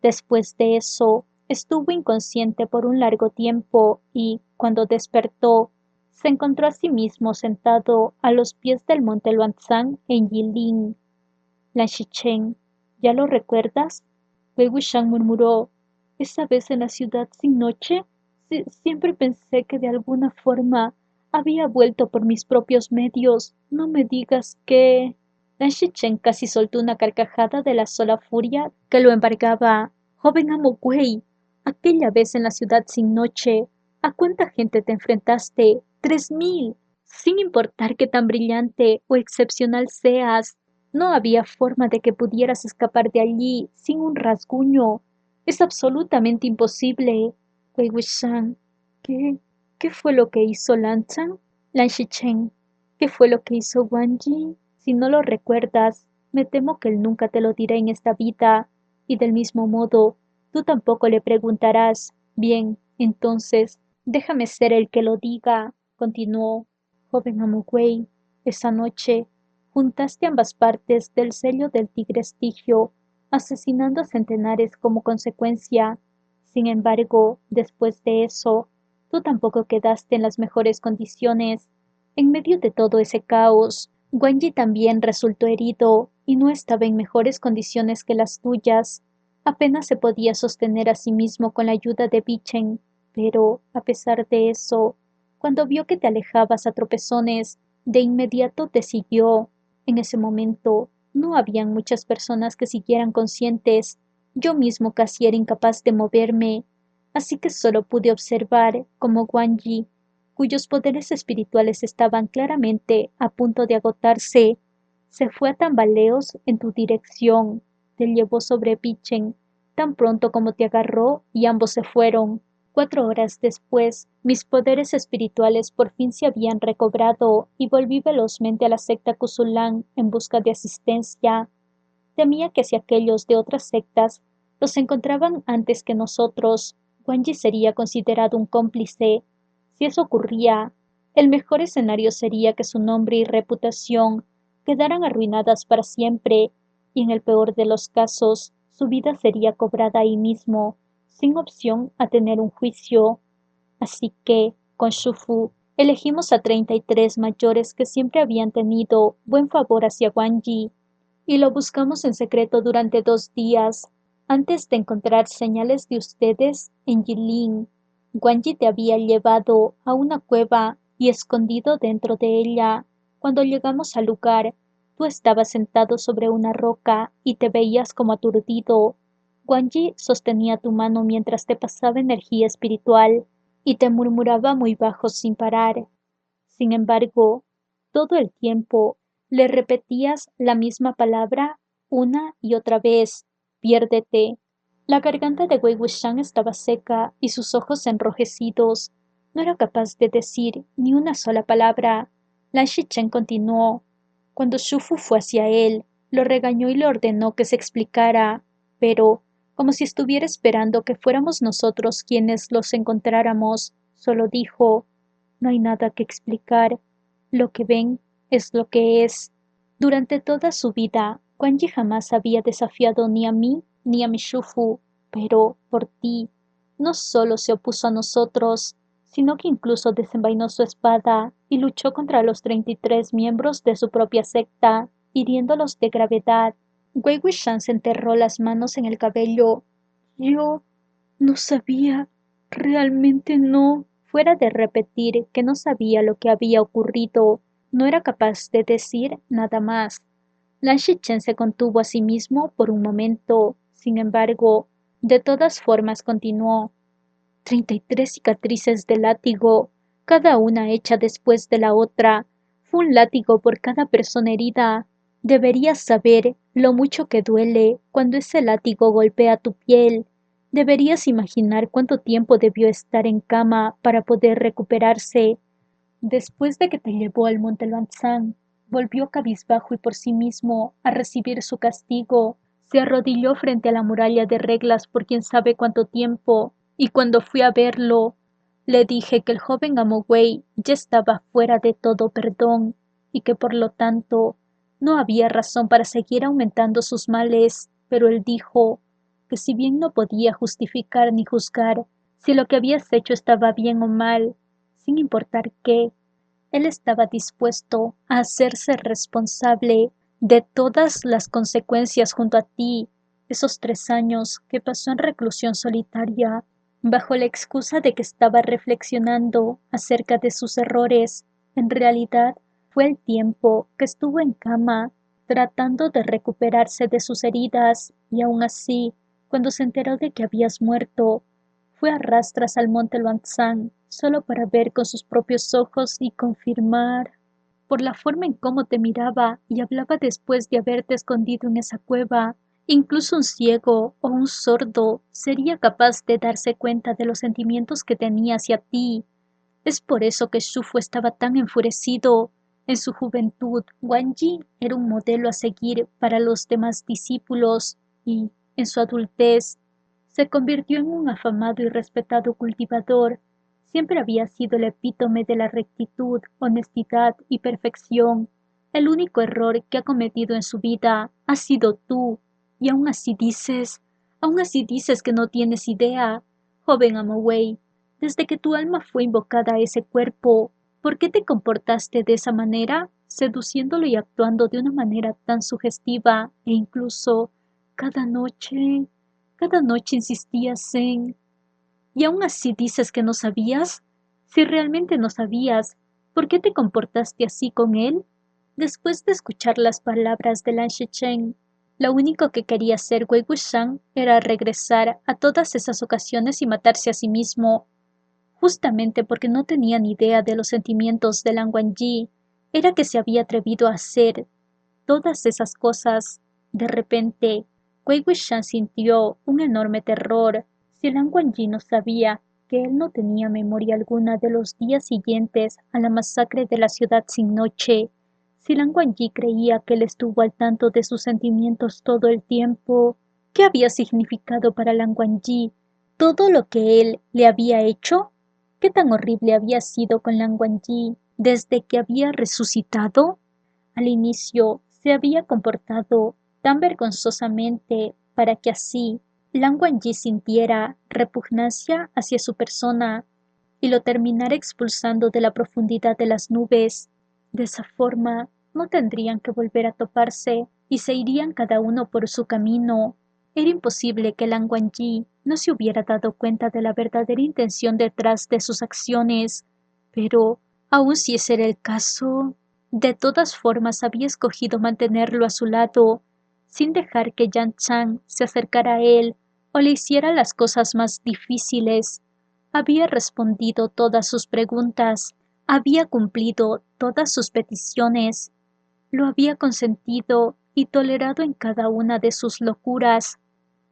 Después de eso, estuvo inconsciente por un largo tiempo y, cuando despertó, se encontró a sí mismo sentado a los pies del monte Luanzang en Yilin. Lan Xichen, ¿ya lo recuerdas? Wei Wuxian murmuró. Esa vez en la ciudad sin noche, siempre pensé que de alguna forma había vuelto por mis propios medios. No me digas que... Lan Xichen casi soltó una carcajada de la sola furia que lo embargaba. Joven amo Wei, aquella vez en la ciudad sin noche, ¿a cuánta gente te enfrentaste? 3000. Sin importar qué tan brillante o excepcional seas, no había forma de que pudieras escapar de allí sin un rasguño. Es absolutamente imposible. Wei Wuxian, ¿qué, qué fue lo que hizo Lan Zhan? Lan Xichen, ¿qué fue lo que hizo Wang Yi? Si no lo recuerdas, me temo que él nunca te lo dirá en esta vida, y del mismo modo, tú tampoco le preguntarás. Bien, entonces, déjame ser el que lo diga, continuó. Joven amo Wei, esa noche juntaste ambas partes del sello del tigre estigio, asesinando a centenares como consecuencia. Sin embargo, después de eso, tú tampoco quedaste en las mejores condiciones. En medio de todo ese caos, Guanyi también resultó herido y no estaba en mejores condiciones que las tuyas. Apenas se podía sostener a sí mismo con la ayuda de Bichen, pero, a pesar de eso, cuando vio que te alejabas a tropezones, de inmediato te siguió. En ese momento, no habían muchas personas que siguieran conscientes. Yo mismo casi era incapaz de moverme, así que solo pude observar cómo Guanyi, cuyos poderes espirituales estaban claramente a punto de agotarse, se fue a tambaleos en tu dirección, te llevó sobre Pichen, tan pronto como te agarró y ambos se fueron. 4 horas después, mis poderes espirituales por fin se habían recobrado y volví velozmente a la secta Kusulan en busca de asistencia. Temía que si aquellos de otras sectas los encontraban antes que nosotros, Guanyi sería considerado un cómplice. Si eso ocurría, el mejor escenario sería que su nombre y reputación quedaran arruinadas para siempre, y en el peor de los casos, su vida sería cobrada ahí mismo, sin opción a tener un juicio. Así que, con Shufu, elegimos a 33 mayores que siempre habían tenido buen favor hacia Guanyi, y lo buscamos en secreto durante 2 días, antes de encontrar señales de ustedes en Yilin. Guanyi te había llevado a una cueva y escondido dentro de ella. Cuando llegamos al lugar, tú estabas sentado sobre una roca y te veías como aturdido. Guanyi sostenía tu mano mientras te pasaba energía espiritual y te murmuraba muy bajo sin parar. Sin embargo, todo el tiempo le repetías la misma palabra una y otra vez: piérdete. La garganta de Wei Wuxian estaba seca y sus ojos enrojecidos. No era capaz de decir ni una sola palabra. Lan Xichen continuó. Cuando Shufu fue hacia él, lo regañó y le ordenó que se explicara, pero, como si estuviera esperando que fuéramos nosotros quienes los encontráramos, solo dijo: no hay nada que explicar. Lo que ven es lo que es. Durante toda su vida, Guanyi jamás había desafiado ni a mí ni a mi Shufu, pero por ti, no solo se opuso a nosotros, sino que incluso desenvainó su espada y luchó contra los 33 miembros de su propia secta, hiriéndolos de gravedad. Wei Wuxian se enterró las manos en el cabello. Yo no sabía, realmente no. Fuera de repetir que no sabía lo que había ocurrido, no era capaz de decir nada más. Lan Shichen se contuvo a sí mismo por un momento. Sin embargo, de todas formas continuó. 33 cicatrices de látigo, cada una hecha después de la otra. Fue un látigo por cada persona herida. Deberías saber lo mucho que duele cuando ese látigo golpea tu piel. Deberías imaginar cuánto tiempo debió estar en cama para poder recuperarse. Después de que te llevó al monte Luanzang, volvió cabizbajo y por sí mismo a recibir su castigo. Se arrodilló frente a la muralla de reglas por quién sabe cuánto tiempo, y cuando fui a verlo, le dije que el joven amo Wei ya estaba fuera de todo perdón, y que por lo tanto no había razón para seguir aumentando sus males, pero él dijo que si bien no podía justificar ni juzgar si lo que habías hecho estaba bien o mal, sin importar qué, él estaba dispuesto a hacerse responsable de todas las consecuencias junto a ti, esos 3 años que pasó en reclusión solitaria, bajo la excusa de que estaba reflexionando acerca de sus errores. En realidad, fue el tiempo que estuvo en cama, tratando de recuperarse de sus heridas, y aun así, cuando se enteró de que habías muerto, fue a rastras al monte Luanzang, solo para ver con sus propios ojos y confirmar. Por la forma en cómo te miraba y hablaba después de haberte escondido en esa cueva, incluso un ciego o un sordo sería capaz de darse cuenta de los sentimientos que tenía hacia ti. Es por eso que Shufu estaba tan enfurecido. En su juventud, Wang Yi era un modelo a seguir para los demás discípulos y, en su adultez, se convirtió en un afamado y respetado cultivador. Siempre había sido el epítome de la rectitud, honestidad y perfección. El único error que ha cometido en su vida ha sido tú, y aún así dices que no tienes idea. Joven Amowei, desde que tu alma fue invocada a ese cuerpo, ¿por qué te comportaste de esa manera, seduciéndolo y actuando de una manera tan sugestiva e incluso cada noche, cada noche insistías en... ¿Y aún así dices que no sabías? Si realmente no sabías, ¿por qué te comportaste así con él? Después de escuchar las palabras de Lan Shichen, lo único que quería hacer Wei Wuxian era regresar a todas esas ocasiones y matarse a sí mismo, justamente porque no tenía ni idea de los sentimientos de Lan Wangji. Era que se había atrevido a hacer todas esas cosas. De repente, Wei Wuxian sintió un enorme terror. Si Lan Wangji no sabía que él no tenía memoria alguna de los días siguientes a la masacre de la ciudad sin noche, si Lan Wangji creía que él estuvo al tanto de sus sentimientos todo el tiempo, ¿qué había significado para Lan Wangji todo lo que él le había hecho? ¿Qué tan horrible había sido con Lan Wangji desde que había resucitado? Al inicio se había comportado tan vergonzosamente para que así Lan Wangji sintiera repugnancia hacia su persona y lo terminara expulsando de la profundidad de las nubes. De esa forma no tendrían que volver a toparse y se irían cada uno por su camino. Era imposible que Lan Wangji no se hubiera dado cuenta de la verdadera intención detrás de sus acciones, pero aun si ese era el caso, de todas formas había escogido mantenerlo a su lado, sin dejar que Yan Chang se acercara a él o le hiciera las cosas más difíciles. Había respondido todas sus preguntas, había cumplido todas sus peticiones, lo había consentido y tolerado en cada una de sus locuras,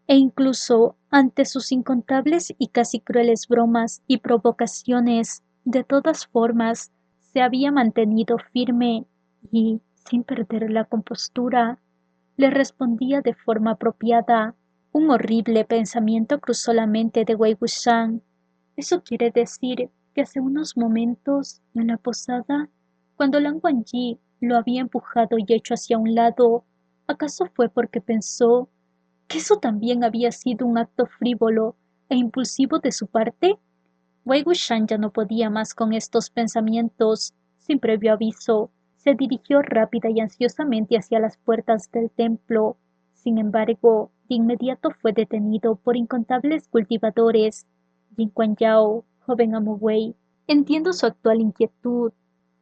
e incluso ante sus incontables y casi crueles bromas y provocaciones, de todas formas, se había mantenido firme y, sin perder la compostura, le respondía de forma apropiada. Un horrible pensamiento cruzó la mente de Wei Wuxian. Eso quiere decir que hace unos momentos, en la posada, cuando Lan Wangji lo había empujado y hecho hacia un lado, ¿acaso fue porque pensó que eso también había sido un acto frívolo e impulsivo de su parte? Wei Wuxian ya no podía más con estos pensamientos. Sin previo aviso, se dirigió rápida y ansiosamente hacia las puertas del templo. Sin embargo, de inmediato fue detenido por incontables cultivadores. Jin Yao, joven amo Wei, entiendo su actual inquietud,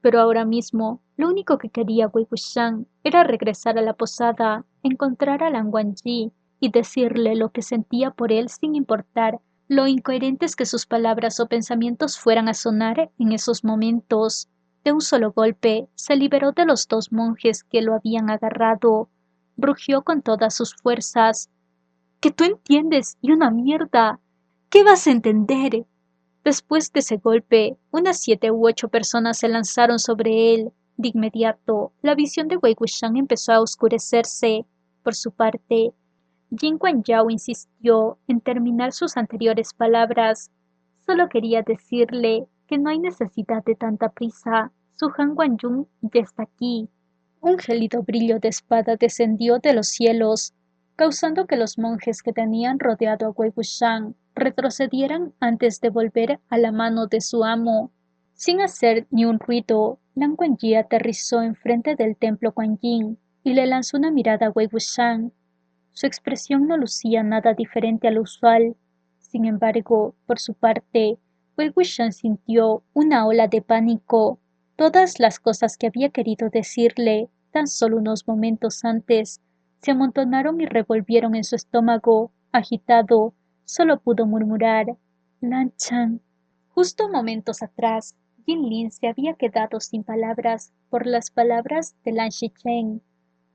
pero ahora mismo lo único que quería Wei Wuxian era regresar a la posada, encontrar a Lan Wangji y decirle lo que sentía por él sin importar lo incoherentes que sus palabras o pensamientos fueran a sonar en esos momentos. De un solo golpe, se liberó de los dos monjes que lo habían agarrado. Rugió con todas sus fuerzas. —¡Que tú entiendes! ¡Y una mierda! ¿Qué vas a entender? Después de ese golpe, unas 7 u 8 personas se lanzaron sobre él. De inmediato, la visión de Wei Wuxian empezó a oscurecerse. Por su parte, Jin Yao insistió en terminar sus anteriores palabras. Solo quería decirle que no hay necesidad de tanta prisa. Su Han Wanjun ya está aquí. Un gélido brillo de espada descendió de los cielos, causando que los monjes que tenían rodeado a Wei Wuxian retrocedieran antes de volver a la mano de su amo. Sin hacer ni un ruido, Lan Wangji aterrizó enfrente del templo Kuan Yin y le lanzó una mirada a Wei Wuxian. Su expresión no lucía nada diferente a lo usual. Sin embargo, por su parte, Wei Wuxian sintió una ola de pánico. Todas las cosas que había querido decirle tan solo unos momentos antes se amontonaron y revolvieron en su estómago. Agitado, solo pudo murmurar: «Lan Chan». Justo momentos atrás, Jin Lin se había quedado sin palabras por las palabras de Lan Xichen.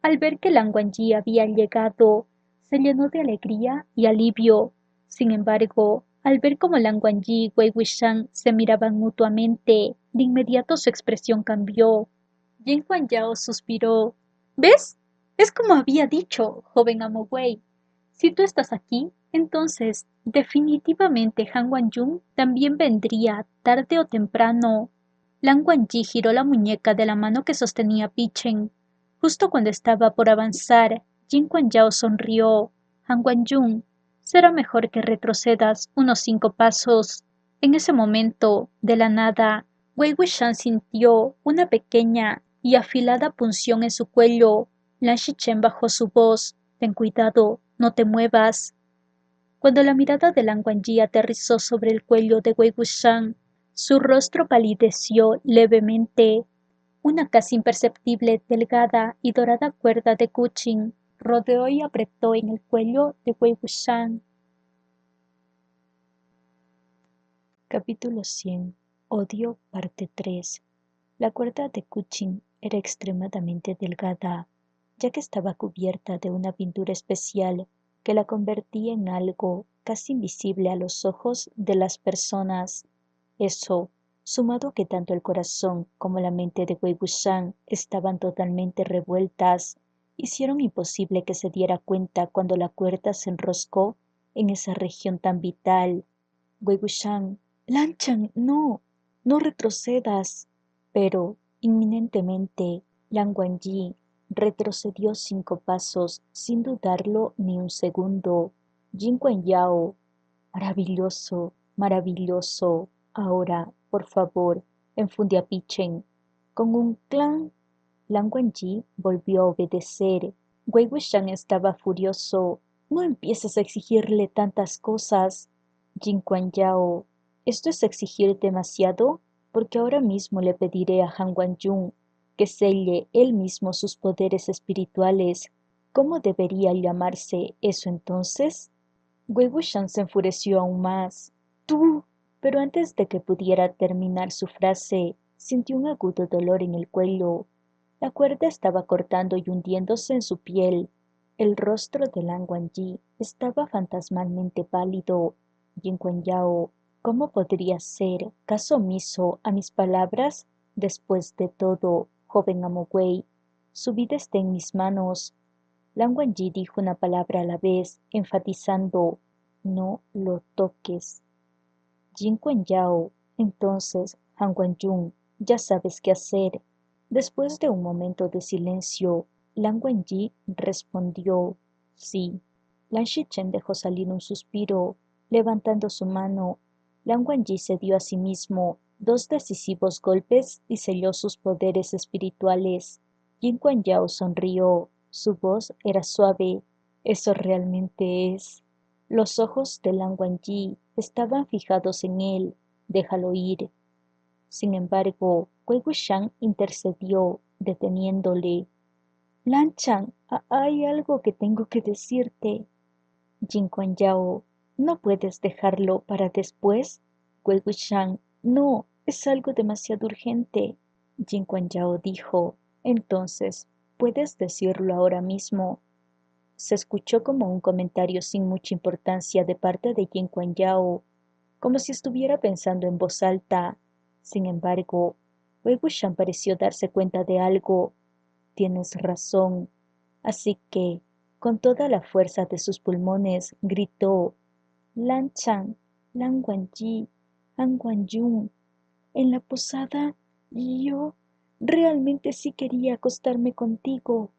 Al ver que Lan Wangji había llegado, se llenó de alegría y alivio. Sin embargo, al ver cómo Lan Wangji y Wei Wuxian se miraban mutuamente, de inmediato su expresión cambió. Jin Yao suspiró. ¿Ves? Es como había dicho, joven amo Wei. Si tú estás aquí, entonces definitivamente Han Wanjun también vendría tarde o temprano. Lan Wangji giró la muñeca de la mano que sostenía Pichen. Justo cuando estaba por avanzar, Jin Yao sonrió. Han Wanjun, será mejor que retrocedas unos 5 pasos. En ese momento, de la nada, Wei Wuxian sintió una pequeña y afilada punción en su cuello. Lan Xichen bajó su voz. Ten cuidado, no te muevas. Cuando la mirada de Lan Wangji aterrizó sobre el cuello de Wei Wuxian, su rostro palideció levemente. Una casi imperceptible, delgada y dorada cuerda de Kuchin rodeó y apretó en el cuello de Wei Wuxian. Capítulo 100. Odio, parte 3. La cuerda de Kuchin era extremadamente delgada, ya que estaba cubierta de una pintura especial que la convertía en algo casi invisible a los ojos de las personas. Eso, sumado a que tanto el corazón como la mente de Wei Wuxian estaban totalmente revueltas, hicieron imposible que se diera cuenta cuando la cuerda se enroscó en esa región tan vital. Wei Wuxian, Lan Chan, no, no retrocedas. Pero, inminentemente, Lan Wangji retrocedió 5 pasos sin dudarlo ni un segundo. Jin Yao, maravilloso, maravilloso. Ahora, por favor, enfunde a Pichen. Con un clan, Lan Wangji volvió a obedecer. Wei Wuxian estaba furioso. No empieces a exigirle tantas cosas. Jin Yao, ¿esto es exigir demasiado? Porque ahora mismo le pediré a Han Wanjun que selle él mismo sus poderes espirituales. ¿Cómo debería llamarse eso entonces? Wei Wuxian se enfureció aún más. ¡Tú! Pero antes de que pudiera terminar su frase, sintió un agudo dolor en el cuello. La cuerda estaba cortando y hundiéndose en su piel. El rostro de Lan Wangji estaba fantasmalmente pálido. Jin Yao, ¿cómo podría ser caso omiso a mis palabras? Después de todo, joven amo Wei, su vida está en mis manos. Lan Wangji dijo una palabra a la vez, enfatizando: no lo toques. Jin Yao, entonces, Han Wanjun, ya sabes qué hacer. Después de un momento de silencio, Lan Wangji respondió: sí. Lan Xichen dejó salir un suspiro. Levantando su mano, Lan Wangji se dio a sí mismo 2 decisivos golpes y selló sus poderes espirituales. Jin Kuan Yao sonrió. Su voz era suave. Eso realmente es. Los ojos de Lan Wangji estaban fijados en él. Déjalo ir. Sin embargo, Wei Wuxian intercedió, deteniéndole. Lan Chan, hay algo que tengo que decirte. Jin Kuan Yao, ¿no puedes dejarlo para después? Wei Wuxian, no, es algo demasiado urgente. Jin Kuan Yao dijo, entonces, ¿puedes decirlo ahora mismo? Se escuchó como un comentario sin mucha importancia de parte de Jin Kuan Yao, como si estuviera pensando en voz alta. Sin embargo, Wei Wuxian pareció darse cuenta de algo. Tienes razón. Así que, con toda la fuerza de sus pulmones, gritó, Lan Chan, Lan Wangji, Han Guanyun. En la posada, yo realmente sí quería acostarme contigo.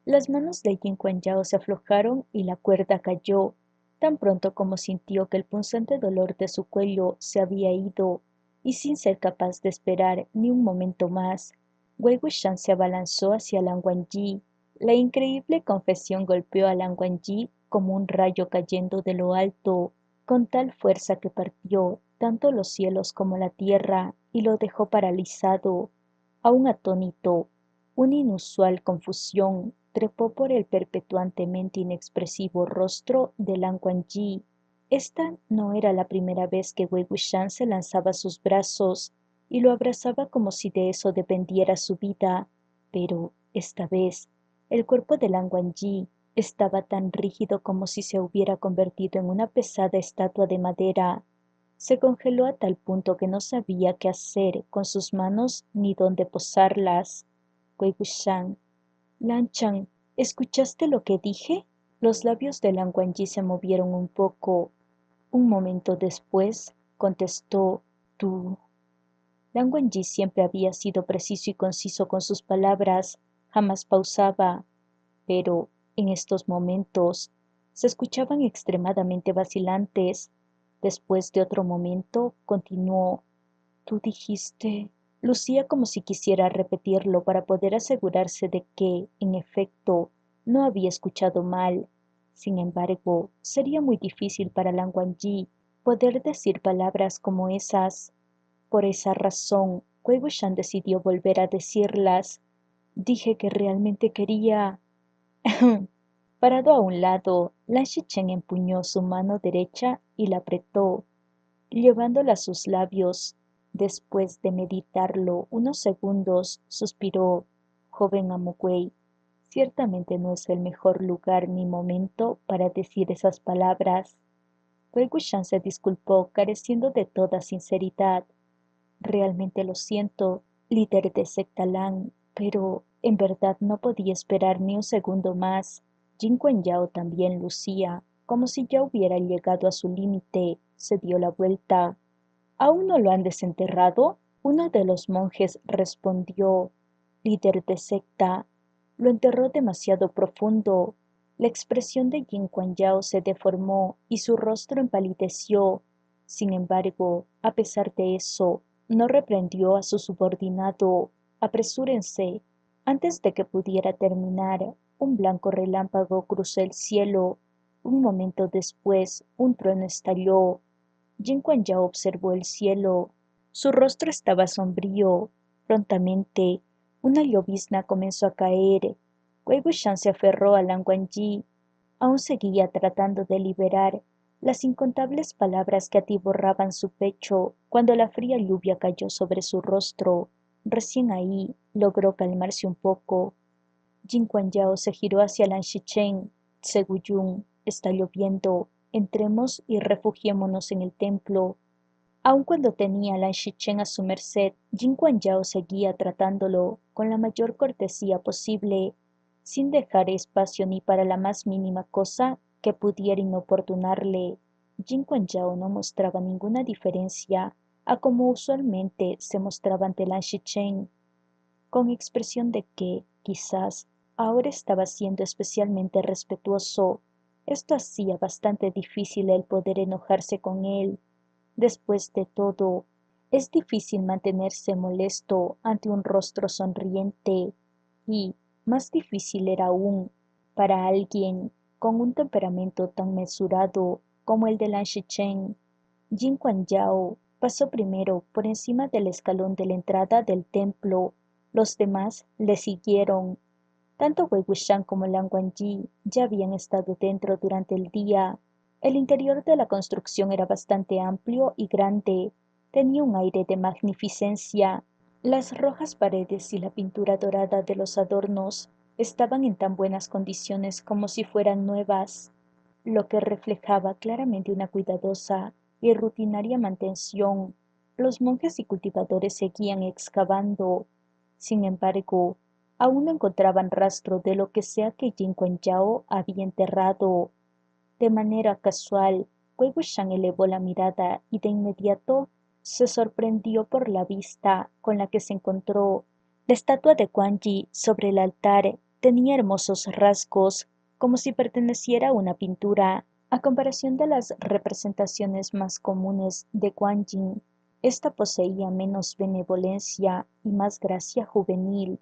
Las manos de Jin Kuan Yao se aflojaron y la cuerda cayó, tan pronto como sintió que el punzante dolor de su cuello se había ido, y sin ser capaz de esperar ni un momento más, Wei Wuxian se abalanzó hacia Lan Wangji. La increíble confesión golpeó a Lan Wangji como un rayo cayendo de lo alto, con tal fuerza que partió tanto los cielos como la tierra y lo dejó paralizado, aún atónito. Una inusual confusión trepó por el perpetuantemente inexpresivo rostro de Lan Wangji. Esta no era la primera vez que Wei Wuxian se lanzaba a sus brazos y lo abrazaba como si de eso dependiera su vida, pero esta vez el cuerpo de Lan Wangji estaba tan rígido como si se hubiera convertido en una pesada estatua de madera. Se congeló a tal punto que no sabía qué hacer con sus manos ni dónde posarlas. Wei Wuxian, Lan Chan, ¿escuchaste lo que dije? Los labios de Lan Wangji se movieron un poco. Un momento después, contestó, tú. Lan Wangji siempre había sido preciso y conciso con sus palabras, jamás pausaba, pero en estos momentos se escuchaban extremadamente vacilantes. Después de otro momento, continuó, tú dijiste. Lucía como si quisiera repetirlo para poder asegurarse de que, en efecto, no había escuchado mal. Sin embargo, sería muy difícil para Lan Wangji poder decir palabras como esas. Por esa razón, Wei Wuxian decidió volver a decirlas. Dije que realmente quería. Parado a un lado, Lan Xichen empuñó su mano derecha y la apretó, llevándola a sus labios. Después de meditarlo unos segundos, suspiró, joven amo Wei, ciertamente no es el mejor lugar ni momento para decir esas palabras. Wei Wuxian se disculpó, careciendo de toda sinceridad. Realmente lo siento, líder de secta Lan, pero en verdad no podía esperar ni un segundo más. Jin Kuan Yao también lucía, como si ya hubiera llegado a su límite. Se dio la vuelta. ¿Aún no lo han desenterrado? Uno de los monjes respondió, líder de secta, lo enterró demasiado profundo. La expresión de Jin Kuan Yao se deformó y su rostro empalideció. Sin embargo, a pesar de eso, no reprendió a su subordinado. Apresúrense. Antes de que pudiera terminar, un blanco relámpago cruzó el cielo. Un momento después, un trueno estalló. Jin Kuan Yao observó el cielo. Su rostro estaba sombrío. Prontamente, una llovizna comenzó a caer. Wei Wuxian se aferró a Lan Wangji. Aún seguía tratando de liberar las incontables palabras que atiborraban su pecho cuando la fría lluvia cayó sobre su rostro. Recién ahí logró calmarse un poco. Jin Kuan Yao se giró hacia Lan Xichen. Tseguyun, está lloviendo. Entremos y refugiémonos en el templo. Aun cuando tenía a Lan Xichen a su merced, Jin Kuan Yao seguía tratándolo con la mayor cortesía posible, sin dejar espacio ni para la más mínima cosa que pudiera inoportunarle. Jin Kuan Yao no mostraba ninguna diferencia a como usualmente se mostraba ante Lan Xichen, con expresión de que, quizás, ahora estaba siendo especialmente respetuoso. Esto hacía bastante difícil el poder enojarse con él. Después de todo, es difícil mantenerse molesto ante un rostro sonriente y, más difícil era aún, para alguien con un temperamento tan mesurado como el de Lan Shichen. Jin Kuan Yao pasó primero por encima del escalón de la entrada del templo. Los demás le siguieron. Tanto Wei Wuxian como Lan Wangji ya habían estado dentro durante el día. El interior de la construcción era bastante amplio y grande. Tenía un aire de magnificencia. Las rojas paredes y la pintura dorada de los adornos estaban en tan buenas condiciones como si fueran nuevas, lo que reflejaba claramente una cuidadosa y rutinaria mantención. Los monjes y cultivadores seguían excavando. Sin embargo, aún no encontraban rastro de lo que sea que Jin Kuan Yao había enterrado. De manera casual, Wei Wuxian elevó la mirada y de inmediato se sorprendió por la vista con la que se encontró. La estatua de Quan Yi sobre el altar tenía hermosos rasgos, como si perteneciera a una pintura. A comparación de las representaciones más comunes de Quan Yin, esta poseía menos benevolencia y más gracia juvenil.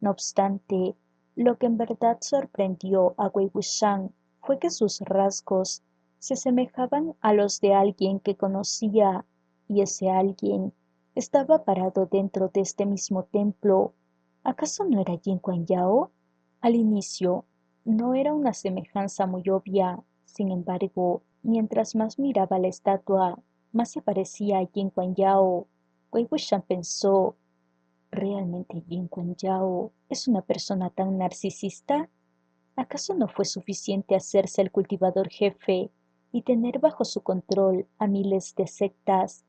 No obstante, lo que en verdad sorprendió a Wei Wuxian fue que sus rasgos se asemejaban a los de alguien que conocía, y ese alguien estaba parado dentro de este mismo templo. ¿Acaso no era Jin Kuan Yao? Al inicio, no era una semejanza muy obvia. Sin embargo, mientras más miraba la estatua, más se parecía a Jin Kuan Yao. Wei Wuxian pensó: ¿realmente Jin Kuan Yao es una persona tan narcisista? ¿Acaso no fue suficiente hacerse el cultivador jefe y tener bajo su control a miles de sectas,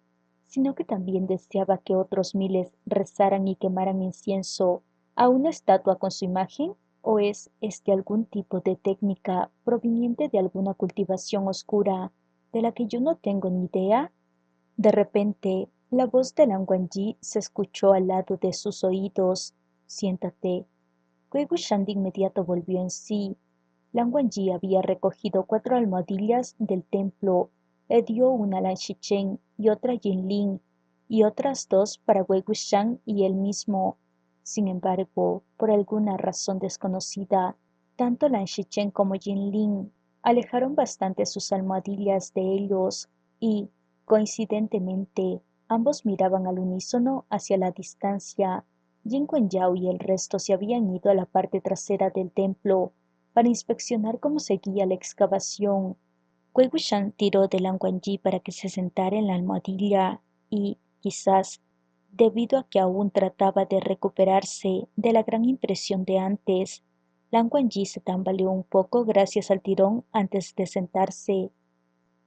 sino que también deseaba que otros miles rezaran y quemaran incienso a una estatua con su imagen? ¿O es este algún tipo de técnica proveniente de alguna cultivación oscura de la que yo no tengo ni idea? De repente, la voz de Lan Wangji se escuchó al lado de sus oídos. «Siéntate». Wei Wuxian de inmediato volvió en sí. Lan Wangji había recogido 4 almohadillas del templo, le dio una a Lan Shichen y otra a Jinlin, y otras 2 para Wei Wuxian y él mismo. Sin embargo, por alguna razón desconocida, tanto Lan Shichen como Jinlin alejaron bastante sus almohadillas de ellos, y, coincidentemente, ambos miraban al unísono hacia la distancia. Jin Kuan Yao y el resto se habían ido a la parte trasera del templo para inspeccionar cómo seguía la excavación. Wei Wuxian tiró de Lan Wangji para que se sentara en la almohadilla y, quizás, debido a que aún trataba de recuperarse de la gran impresión de antes, Lan Wangji se tambaleó un poco gracias al tirón antes de sentarse.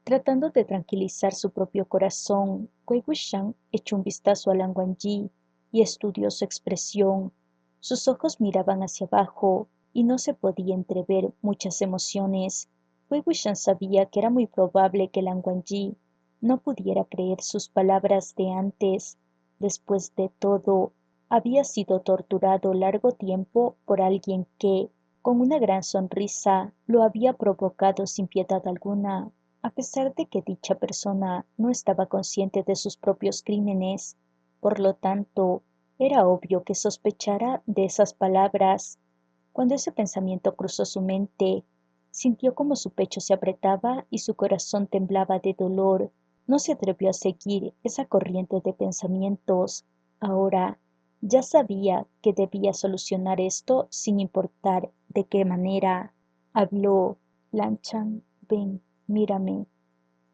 Tratando de tranquilizar su propio corazón, Wei Wuxian echó un vistazo a Lan Wangji y estudió su expresión. Sus ojos miraban hacia abajo y no se podía entrever muchas emociones. Wei Wuxian sabía que era muy probable que Lan Wangji no pudiera creer sus palabras de antes. Después de todo, había sido torturado largo tiempo por alguien que, con una gran sonrisa, lo había provocado sin piedad alguna. A pesar de que dicha persona no estaba consciente de sus propios crímenes, por lo tanto, era obvio que sospechara de esas palabras. Cuando ese pensamiento cruzó su mente, sintió como su pecho se apretaba y su corazón temblaba de dolor. No se atrevió a seguir esa corriente de pensamientos. Ahora, ya sabía que debía solucionar esto sin importar de qué manera. Habló: «Lanchan, ven, mírame».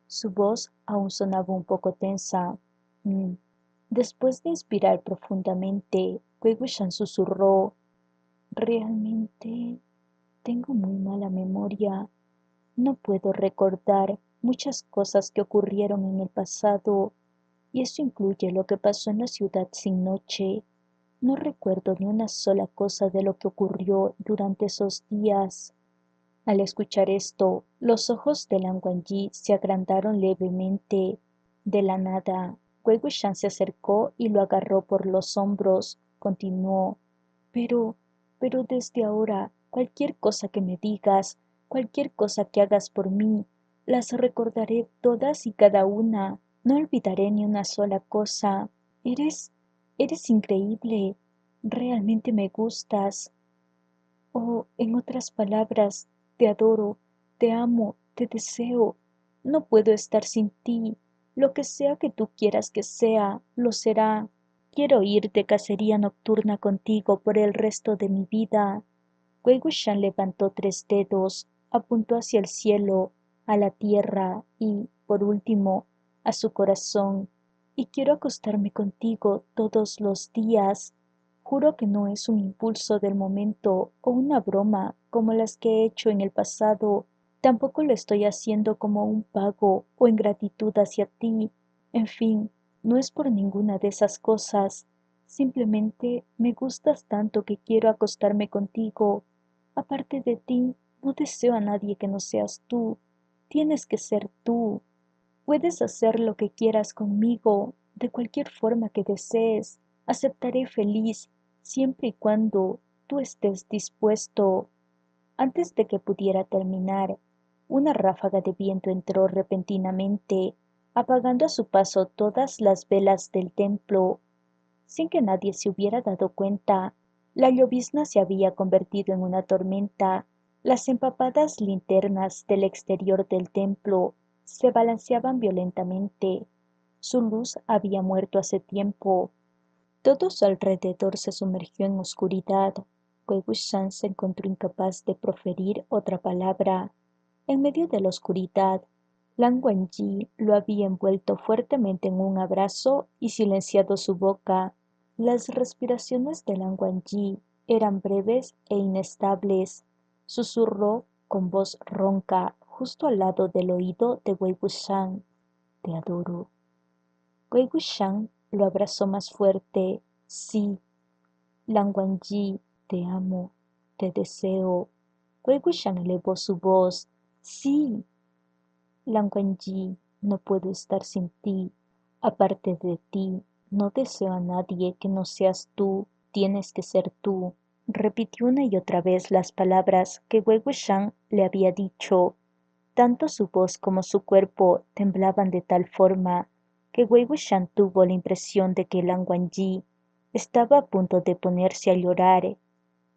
Su voz aún sonaba un poco tensa. «Mm». Después de inspirar profundamente, Wei Wuxian susurró: «Realmente tengo muy mala memoria. No puedo recordar muchas cosas que ocurrieron en el pasado, y eso incluye lo que pasó en la ciudad sin noche. No recuerdo ni una sola cosa de lo que ocurrió durante esos días». Al escuchar esto, los ojos de Lan Wangji se agrandaron levemente. De la nada, Wei Wuxian se acercó y lo agarró por los hombros. Continuó: «Pero, pero desde ahora, cualquier cosa que me digas, Cualquier cosa que hagas por mí, las recordaré todas y cada una. No olvidaré ni una sola cosa. Eres, eres increíble. Realmente me gustas. O, en otras palabras, te adoro, te amo, te deseo. No puedo estar sin ti. Lo que sea que tú quieras que sea, lo será. Quiero ir de cacería nocturna contigo por el resto de mi vida. Wei Wuxian levantó 3 dedos, apuntó hacia el cielo, a la tierra y, por último, a su corazón. Y quiero acostarme contigo todos los días. Juro que no es un impulso del momento o una broma como las que he hecho en el pasado. Tampoco lo estoy haciendo como un pago o en gratitud hacia ti. En fin, no es por ninguna de esas cosas. Simplemente me gustas tanto que quiero acostarme contigo. Aparte de ti, no deseo a nadie que no seas tú. Tienes que ser tú. Puedes hacer lo que quieras conmigo, de cualquier forma que desees. Aceptaré feliz, siempre y cuando tú estés dispuesto. Antes de que pudiera terminar, una ráfaga de viento entró repentinamente, apagando a su paso todas las velas del templo. Sin que nadie se hubiera dado cuenta, la llovizna se había convertido en una tormenta. Las empapadas linternas del exterior del templo se balanceaban violentamente. Su luz había muerto hace tiempo. Todo su alrededor se sumergió en oscuridad. Wei Wuxian se encontró incapaz de proferir otra palabra. En medio de la oscuridad, Lan Wangji lo había envuelto fuertemente en un abrazo y silenciado su boca. Las respiraciones de Lan Wangji eran breves e inestables. Susurró con voz ronca justo al lado del oído de Wei Wuxian. Te adoro. Wei Wuxian lo abrazó más fuerte. Sí, Lan Wangji, te amo, te deseo. Wei Wuxian elevó su voz. Sí, Lan Wangji, no puedo estar sin ti. Aparte de ti, no deseo a nadie que no seas tú. Tienes que ser tú. Repitió una y otra vez las palabras que Wei Wuxian le había dicho. Tanto su voz como su cuerpo temblaban de tal forma que Wei Wuxian tuvo la impresión de que Lan Wangji estaba a punto de ponerse a llorar.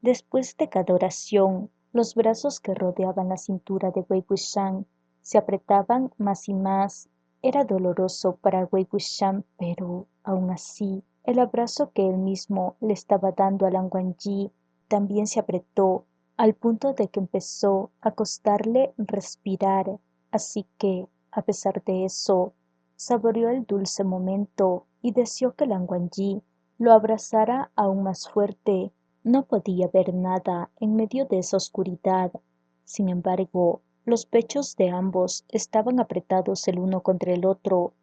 Después de cada oración, los brazos que rodeaban la cintura de Wei Wuxian se apretaban más y más. Era doloroso para Wei Wuxian, pero, aun así, el abrazo que él mismo le estaba dando a Lan Wangji también se apretó, al punto de que empezó a costarle respirar. Así que, a pesar de eso, saboreó el dulce momento y deseó que Lan Wangji lo abrazara aún más fuerte. No podía ver nada en medio de esa oscuridad. Sin embargo, los pechos de ambos estaban apretados el uno contra el otro,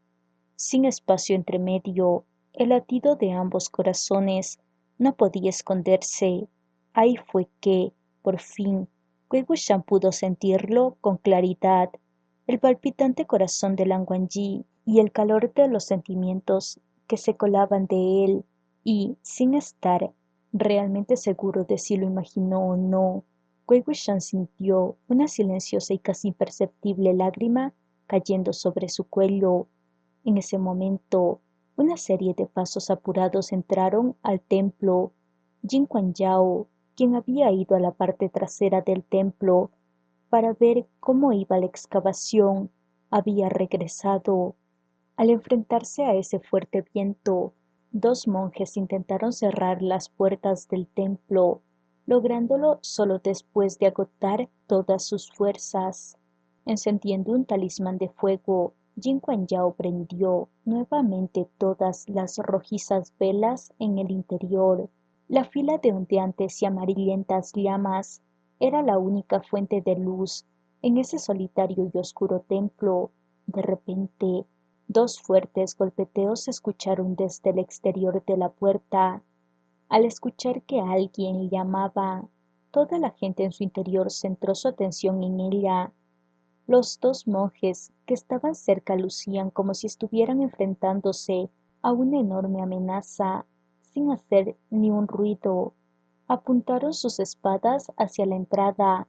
sin espacio entre medio. El latido de ambos corazones no podía esconderse. Ahí fue que, por fin, Wei Wuxian pudo sentirlo con claridad, el palpitante corazón de Lan Wangji y el calor de los sentimientos que se colaban de él, y, sin estar realmente seguro de si lo imaginó o no, Wei Wuxian sintió una silenciosa y casi imperceptible lágrima cayendo sobre su cuello. En ese momento, una serie de pasos apurados entraron al templo. Jin Yao, quien había ido a la parte trasera del templo para ver cómo iba la excavación, había regresado. Al enfrentarse a ese fuerte viento, 2 monjes intentaron cerrar las puertas del templo, lográndolo solo después de agotar todas sus fuerzas. Encendiendo un talismán de fuego, Jin Yao prendió nuevamente todas las rojizas velas en el interior. La fila de ondeantes y amarillentas llamas era la única fuente de luz en ese solitario y oscuro templo. De repente, 2 fuertes golpeteos se escucharon desde el exterior de la puerta. Al escuchar que alguien llamaba, toda la gente en su interior centró su atención en ella. Los 2 monjes que estaban cerca lucían como si estuvieran enfrentándose a una enorme amenaza, sin hacer ni un ruido. Apuntaron sus espadas hacia la entrada.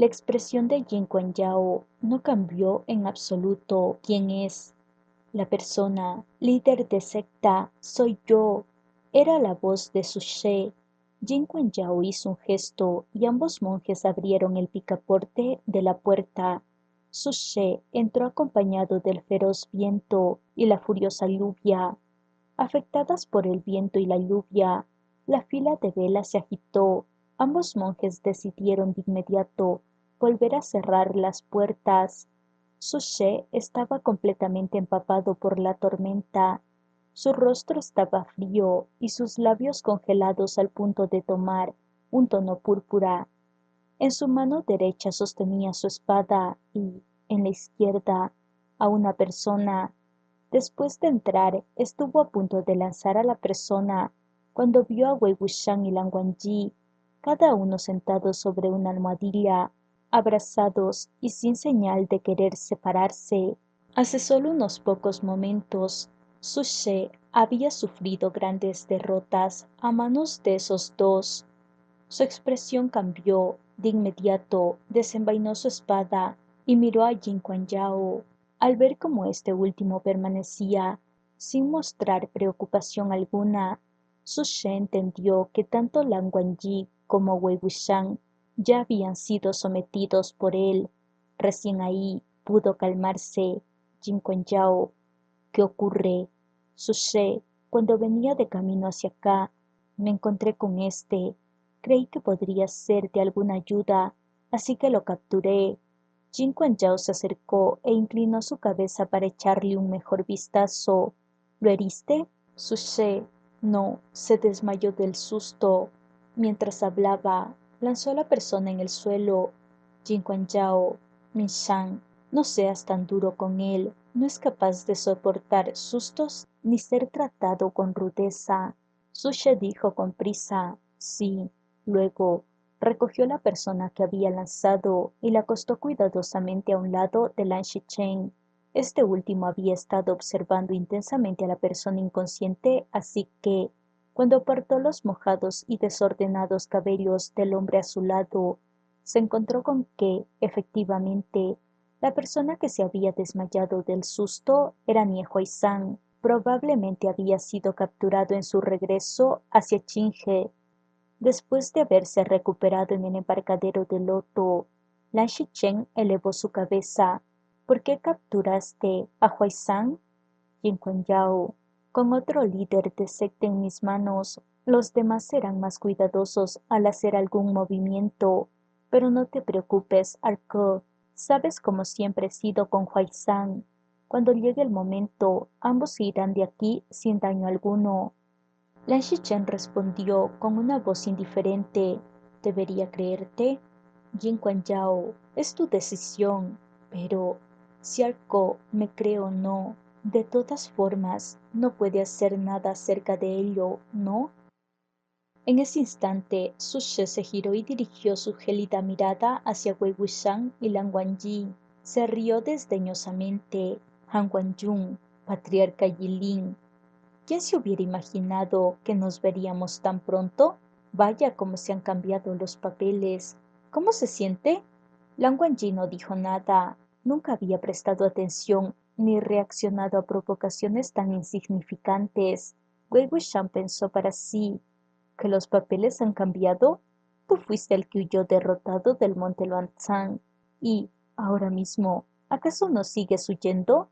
La expresión de Jin Kuan Yao no cambió en absoluto. ¿Quién es? La persona, líder de secta, soy yo. Era la voz de Su She. Jin Kuan Yao hizo un gesto y ambos monjes abrieron el picaporte de la puerta. Su She entró acompañado del feroz viento y la furiosa lluvia. Afectadas por el viento y la lluvia, la fila de velas se agitó. Ambos monjes decidieron de inmediato volver a cerrar las puertas. Su She estaba completamente empapado por la tormenta. Su rostro estaba frío y sus labios congelados al punto de tomar un tono púrpura. En su mano derecha sostenía su espada y, en la izquierda, a una persona. Después de entrar, estuvo a punto de lanzar a la persona cuando vio a Wei Wuxian y Lan Wangji, cada uno sentado sobre una almohadilla, abrazados y sin señal de querer separarse. Hace solo unos pocos momentos, Su She había sufrido grandes derrotas a manos de esos dos. Su expresión cambió. De inmediato desenvainó su espada y miró a Jin Kuan Yao. Al ver cómo este último permanecía sin mostrar preocupación alguna, Su She entendió que tanto Lan Wangji como Wei Wuxian ya habían sido sometidos por él. Recién ahí pudo calmarse. Jin Kuan Yao, ¿qué ocurre? Su She, cuando venía de camino hacia acá, me encontré con este. Creí que podría ser de alguna ayuda, así que lo capturé. Jin Kuan Yao se acercó e inclinó su cabeza para echarle un mejor vistazo. ¿Lo heriste? Su She, no, se desmayó del susto. Mientras hablaba, lanzó a la persona en el suelo. Jin Kuan Yao, Min Shan, no seas tan duro con él. No es capaz de soportar sustos ni ser tratado con rudeza. Su She dijo con prisa, sí. Luego, recogió la persona que había lanzado y la acostó cuidadosamente a un lado de Lan Shichen. Este último había estado observando intensamente a la persona inconsciente, así que, cuando apartó los mojados y desordenados cabellos del hombre a su lado, se encontró con que, efectivamente, la persona que se había desmayado del susto era Nie Huaizhan. Probablemente había sido capturado en su regreso hacia Qinghe. Después de haberse recuperado en el embarcadero de Loto, Lan Shichen elevó su cabeza. ¿Por qué capturaste a Huaizhan? Jin Kuan Yao, con otro líder de secta en mis manos, los demás serán más cuidadosos al hacer algún movimiento. Pero no te preocupes, Arko. Sabes cómo siempre he sido con Huaizhan. Cuando llegue el momento, ambos se irán de aquí sin daño alguno. Lan Shichen respondió con una voz indiferente. ¿Debería creerte? Jin Kuan Yao, es tu decisión. Pero, si Arko me cree o no, de todas formas, no puede hacer nada acerca de ello, ¿no? En ese instante, Su She se giró y dirigió su gélida mirada hacia Wei Wuxian y Lan Wangji. Se rió desdeñosamente. Han Wanjun, patriarca Yilin. ¿Quién se hubiera imaginado que nos veríamos tan pronto? Vaya cómo se han cambiado los papeles. ¿Cómo se siente? Lan Wangji no dijo nada. Nunca había prestado atención ni reaccionado a provocaciones tan insignificantes. Wei Wuxian pensó para sí. ¿Que los papeles han cambiado? Tú fuiste el que huyó derrotado del monte Luanzang. Y, ahora mismo, ¿acaso no sigues huyendo?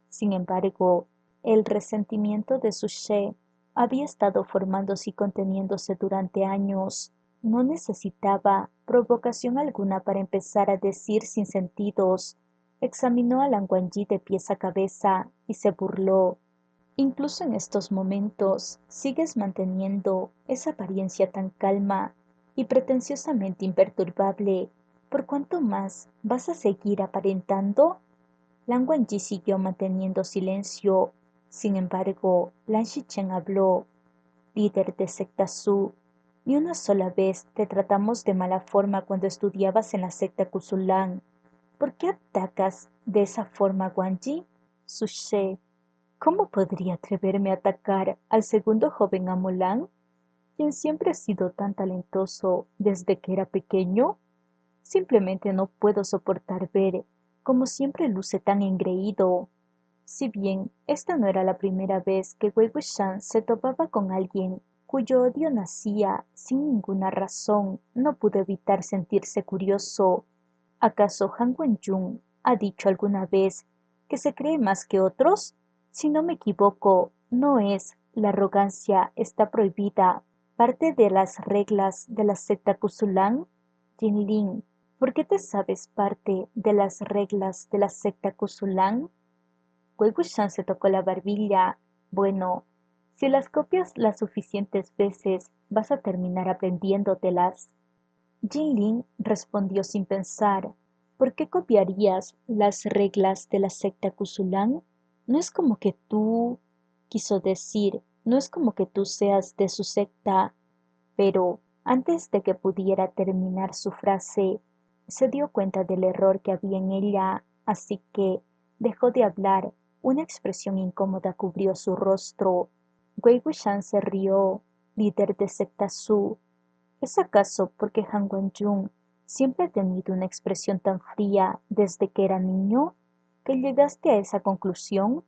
Sin embargo, el resentimiento de Su She había estado formándose y conteniéndose durante años. No necesitaba provocación alguna para empezar a decir sinsentidos. Examinó a Lan Wangji de pies a cabeza y se burló. Incluso en estos momentos sigues manteniendo esa apariencia tan calma y pretenciosamente imperturbable. ¿Por cuánto más vas a seguir aparentando? Lan Wangji siguió manteniendo silencio. Sin embargo, Lan Shichen habló. Líder de secta Su, ni una sola vez te tratamos de mala forma cuando estudiabas en la secta Kusulan. ¿Por qué atacas de esa forma a Wangji? Su She, ¿cómo podría atreverme a atacar al segundo joven Amolan, quien siempre ha sido tan talentoso desde que era pequeño? Simplemente no puedo soportar ver cómo siempre luce tan engreído. Si bien esta no era la primera vez que Wei Wuxian se topaba con alguien cuyo odio nacía sin ninguna razón, no pudo evitar sentirse curioso. ¿Acaso Han Wenjun ha dicho alguna vez que se cree más que otros? Si no me equivoco, ¿no es la arrogancia está prohibida parte de las reglas de la secta Kusulan? Jinlin, ¿por qué te sabes parte de las reglas de la secta Kusulan? Wei Wuxian se tocó la barbilla. Bueno, si las copias las suficientes veces, vas a terminar aprendiéndotelas. Jinlin respondió sin pensar. ¿Por qué copiarías las reglas de la secta Kusulan? No es como que tú, quiso decir, no es como que tú seas de su secta, pero antes de que pudiera terminar su frase, se dio cuenta del error que había en ella, así que dejó de hablar. Una expresión incómoda cubrió su rostro. Wei Wuxian se rió. Líder de secta Su, ¿es acaso porque Han Wenjun siempre ha tenido una expresión tan fría desde que era niño que llegaste a esa conclusión?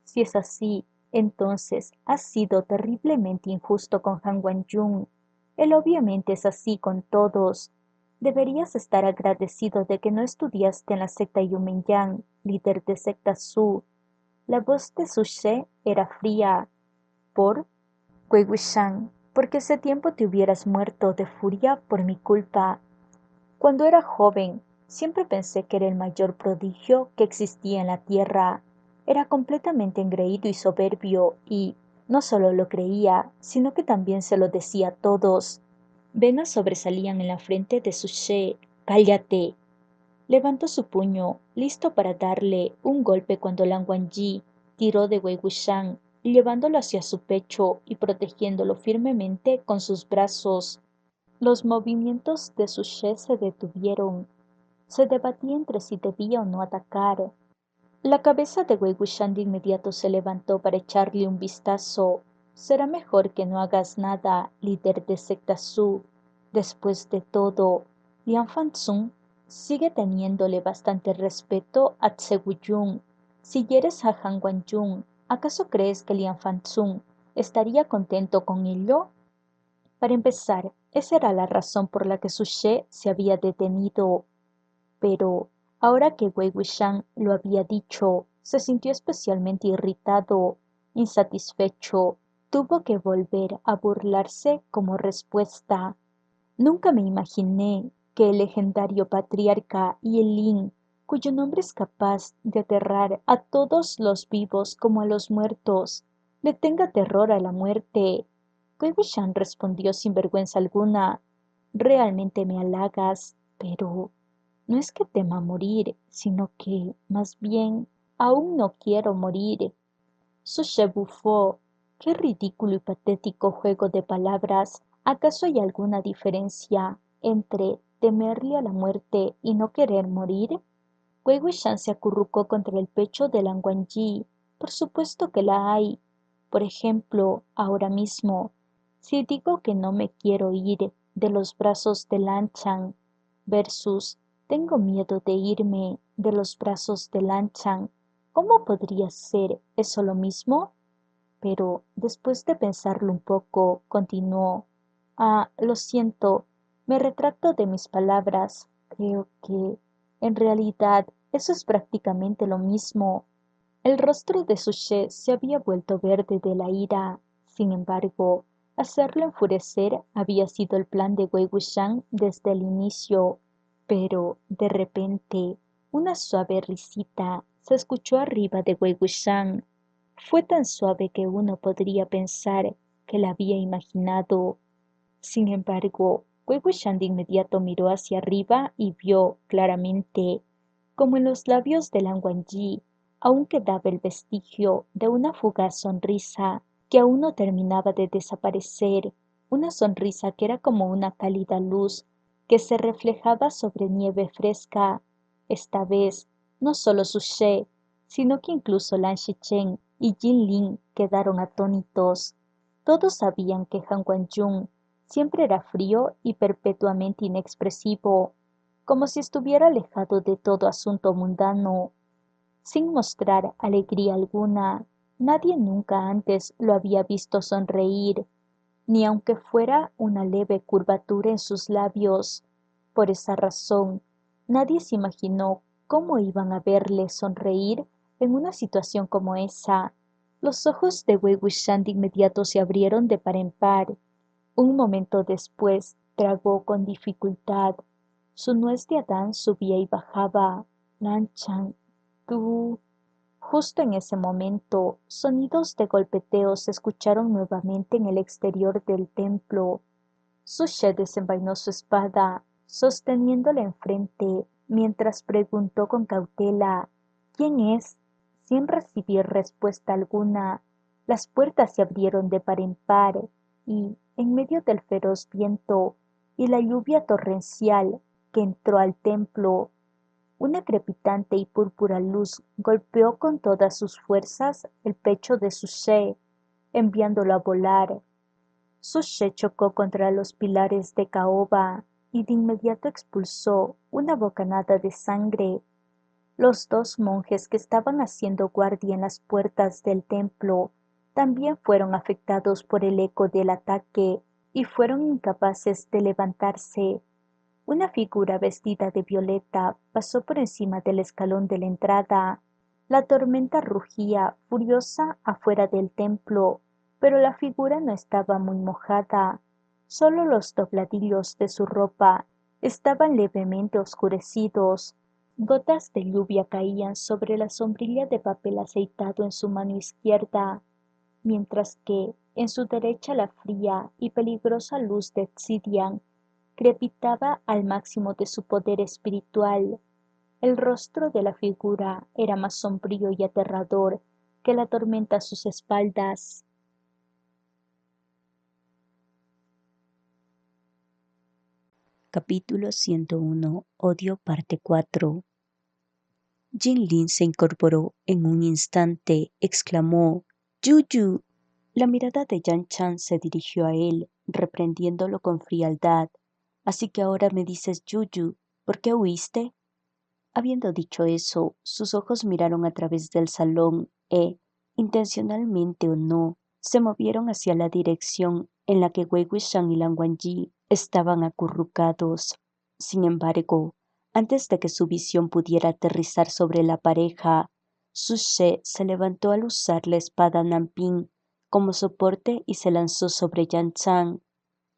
Si es así, entonces has sido terriblemente injusto con Han Wenjun. Él obviamente es así con todos. Deberías estar agradecido de que no estudiaste en la secta Yumenyan, líder de secta Su. La voz de Su She era fría. ¿Por? Wei Wuxian, porque hace tiempo te hubieras muerto de furia por mi culpa. Cuando era joven, siempre pensé que era el mayor prodigio que existía en la tierra. Era completamente engreído y soberbio, y no solo lo creía, sino que también se lo decía a todos. Venas sobresalían en la frente de Su She. ¡Cállate! Levantó su puño, listo para darle un golpe cuando Lan Wangji tiró de Wei Wuxian, llevándolo hacia su pecho y protegiéndolo firmemente con sus brazos. Los movimientos de Su She se detuvieron. Se debatía entre si debía o no atacar. La cabeza de Wei Wuxian de inmediato se levantó para echarle un vistazo. Será mejor que no hagas nada, líder de secta Su. Después de todo, Lian Fanzun sigue teniéndole bastante respeto a Tseguyun. Si hieres a Han Wenjun, ¿acaso crees que Lian Fanzun estaría contento con ello? Para empezar, esa era la razón por la que Su She se había detenido. Pero, ahora que Wei Wuxian lo había dicho, se sintió especialmente irritado, insatisfecho. Tuvo que volver a burlarse como respuesta. Nunca me imaginé que el legendario patriarca Yelin, cuyo nombre es capaz de aterrar a todos los vivos como a los muertos, le tenga terror a la muerte. Wei Wuxian respondió sin vergüenza alguna. Realmente me halagas, pero no es que tema morir, sino que, más bien, aún no quiero morir. Su She bufó. Qué ridículo y patético juego de palabras. ¿Acaso hay alguna diferencia entre temerle a la muerte y no querer morir? Wei Wuxian se acurrucó contra el pecho de Lan Wangji. Por supuesto que la hay. Por ejemplo, ahora mismo, si digo que no me quiero ir de los brazos de Lan Chan versus tengo miedo de irme de los brazos de Lan Chan, ¿cómo podría ser eso lo mismo? Pero después de pensarlo un poco, continuó. Ah, lo siento, me retracto de mis palabras. Creo que, en realidad, eso es prácticamente lo mismo. El rostro de Su She se había vuelto verde de la ira. Sin embargo, hacerlo enfurecer había sido el plan de Wei Wuxian desde el inicio. Pero, de repente, una suave risita se escuchó arriba de Wei Wuxian. Fue tan suave que uno podría pensar que la había imaginado. Sin embargo, Wei Wuxian de inmediato miró hacia arriba y vio claramente, como en los labios de Lan Wangji, aún quedaba el vestigio de una fugaz sonrisa que aún no terminaba de desaparecer, una sonrisa que era como una cálida luz que se reflejaba sobre nieve fresca. Esta vez, no solo Su She, sino que incluso Lan Shichen y Jinlin quedaron atónitos. Todos sabían que Han Wenjun siempre era frío y perpetuamente inexpresivo. como si estuviera alejado de todo asunto mundano, sin mostrar alegría alguna. Nadie nunca antes lo había visto sonreír, ni aunque fuera una leve curvatura en sus labios. Por esa razón, nadie se imaginó cómo iban a verle sonreír en una situación como esa. Los ojos de Wei Wuxian de inmediato se abrieron de par en par. Un momento después tragó con dificultad. Su nuez de Adán subía y bajaba. Lanchan, tú. Justo en ese momento, sonidos de golpeteo se escucharon nuevamente en el exterior del templo. Su She desenvainó su espada, sosteniéndola enfrente, mientras preguntó con cautela: ¿Quién es? Sin recibir respuesta alguna, las puertas se abrieron de par en par, y, en medio del feroz viento y la lluvia torrencial que entró al templo, una crepitante y púrpura luz golpeó con todas sus fuerzas el pecho de Su She, enviándolo a volar. Su She chocó contra los pilares de caoba y de inmediato expulsó una bocanada de sangre. Los dos monjes que estaban haciendo guardia en las puertas del templo también fueron afectados por el eco del ataque y fueron incapaces de levantarse. Una figura vestida de violeta pasó por encima del escalón de la entrada. La tormenta rugía furiosa afuera del templo, pero la figura no estaba muy mojada. Solo los dobladillos de su ropa estaban levemente oscurecidos. Gotas de lluvia caían sobre la sombrilla de papel aceitado en su mano izquierda, mientras que en su derecha la fría y peligrosa luz de obsidian crepitaba al máximo de su poder espiritual. El rostro de la figura era más sombrío y aterrador que la tormenta a sus espaldas. Capítulo 101. Odio, parte 4. Jin Lin se incorporó en un instante, exclamó: ¡Yuyu! La mirada de Yan Chan se dirigió a él, reprendiéndolo con frialdad. Así que ahora me dices Yuyu, ¿por qué huiste? Habiendo dicho eso, sus ojos miraron a través del salón e, intencionalmente o no, se movieron hacia la dirección en la que Wei Wuxian y Lan Wangji estaban acurrucados. Sin embargo, antes de que su visión pudiera aterrizar sobre la pareja, Su She se levantó al usar la espada Nanping como soporte y se lanzó sobre Yan Chan.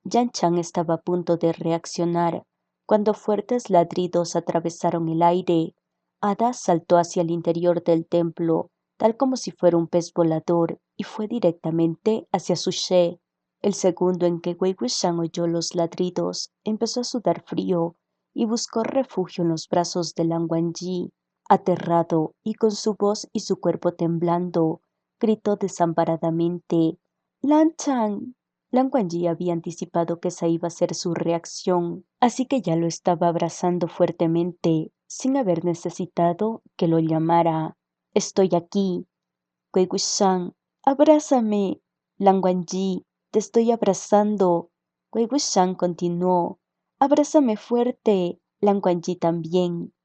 Yan Chan estaba a punto de reaccionar cuando fuertes ladridos atravesaron el aire. Ada saltó hacia el interior del templo, tal como si fuera un pez volador, y fue directamente hacia Su She. El segundo en que Wei Wuxian oyó los ladridos, empezó a sudar frío y buscó refugio en los brazos de Lan Wangji. Aterrado y con su voz y su cuerpo temblando, gritó desamparadamente: ¡Lan Chan! Lan Wangji había anticipado que esa iba a ser su reacción, así que ya lo estaba abrazando fuertemente, sin haber necesitado que lo llamara. «Estoy aquí. Wei Wuxian, abrázame. Lan Wangji, te estoy abrazando». Wei Wuxian continuó: «Abrázame fuerte. Lan Wangji también.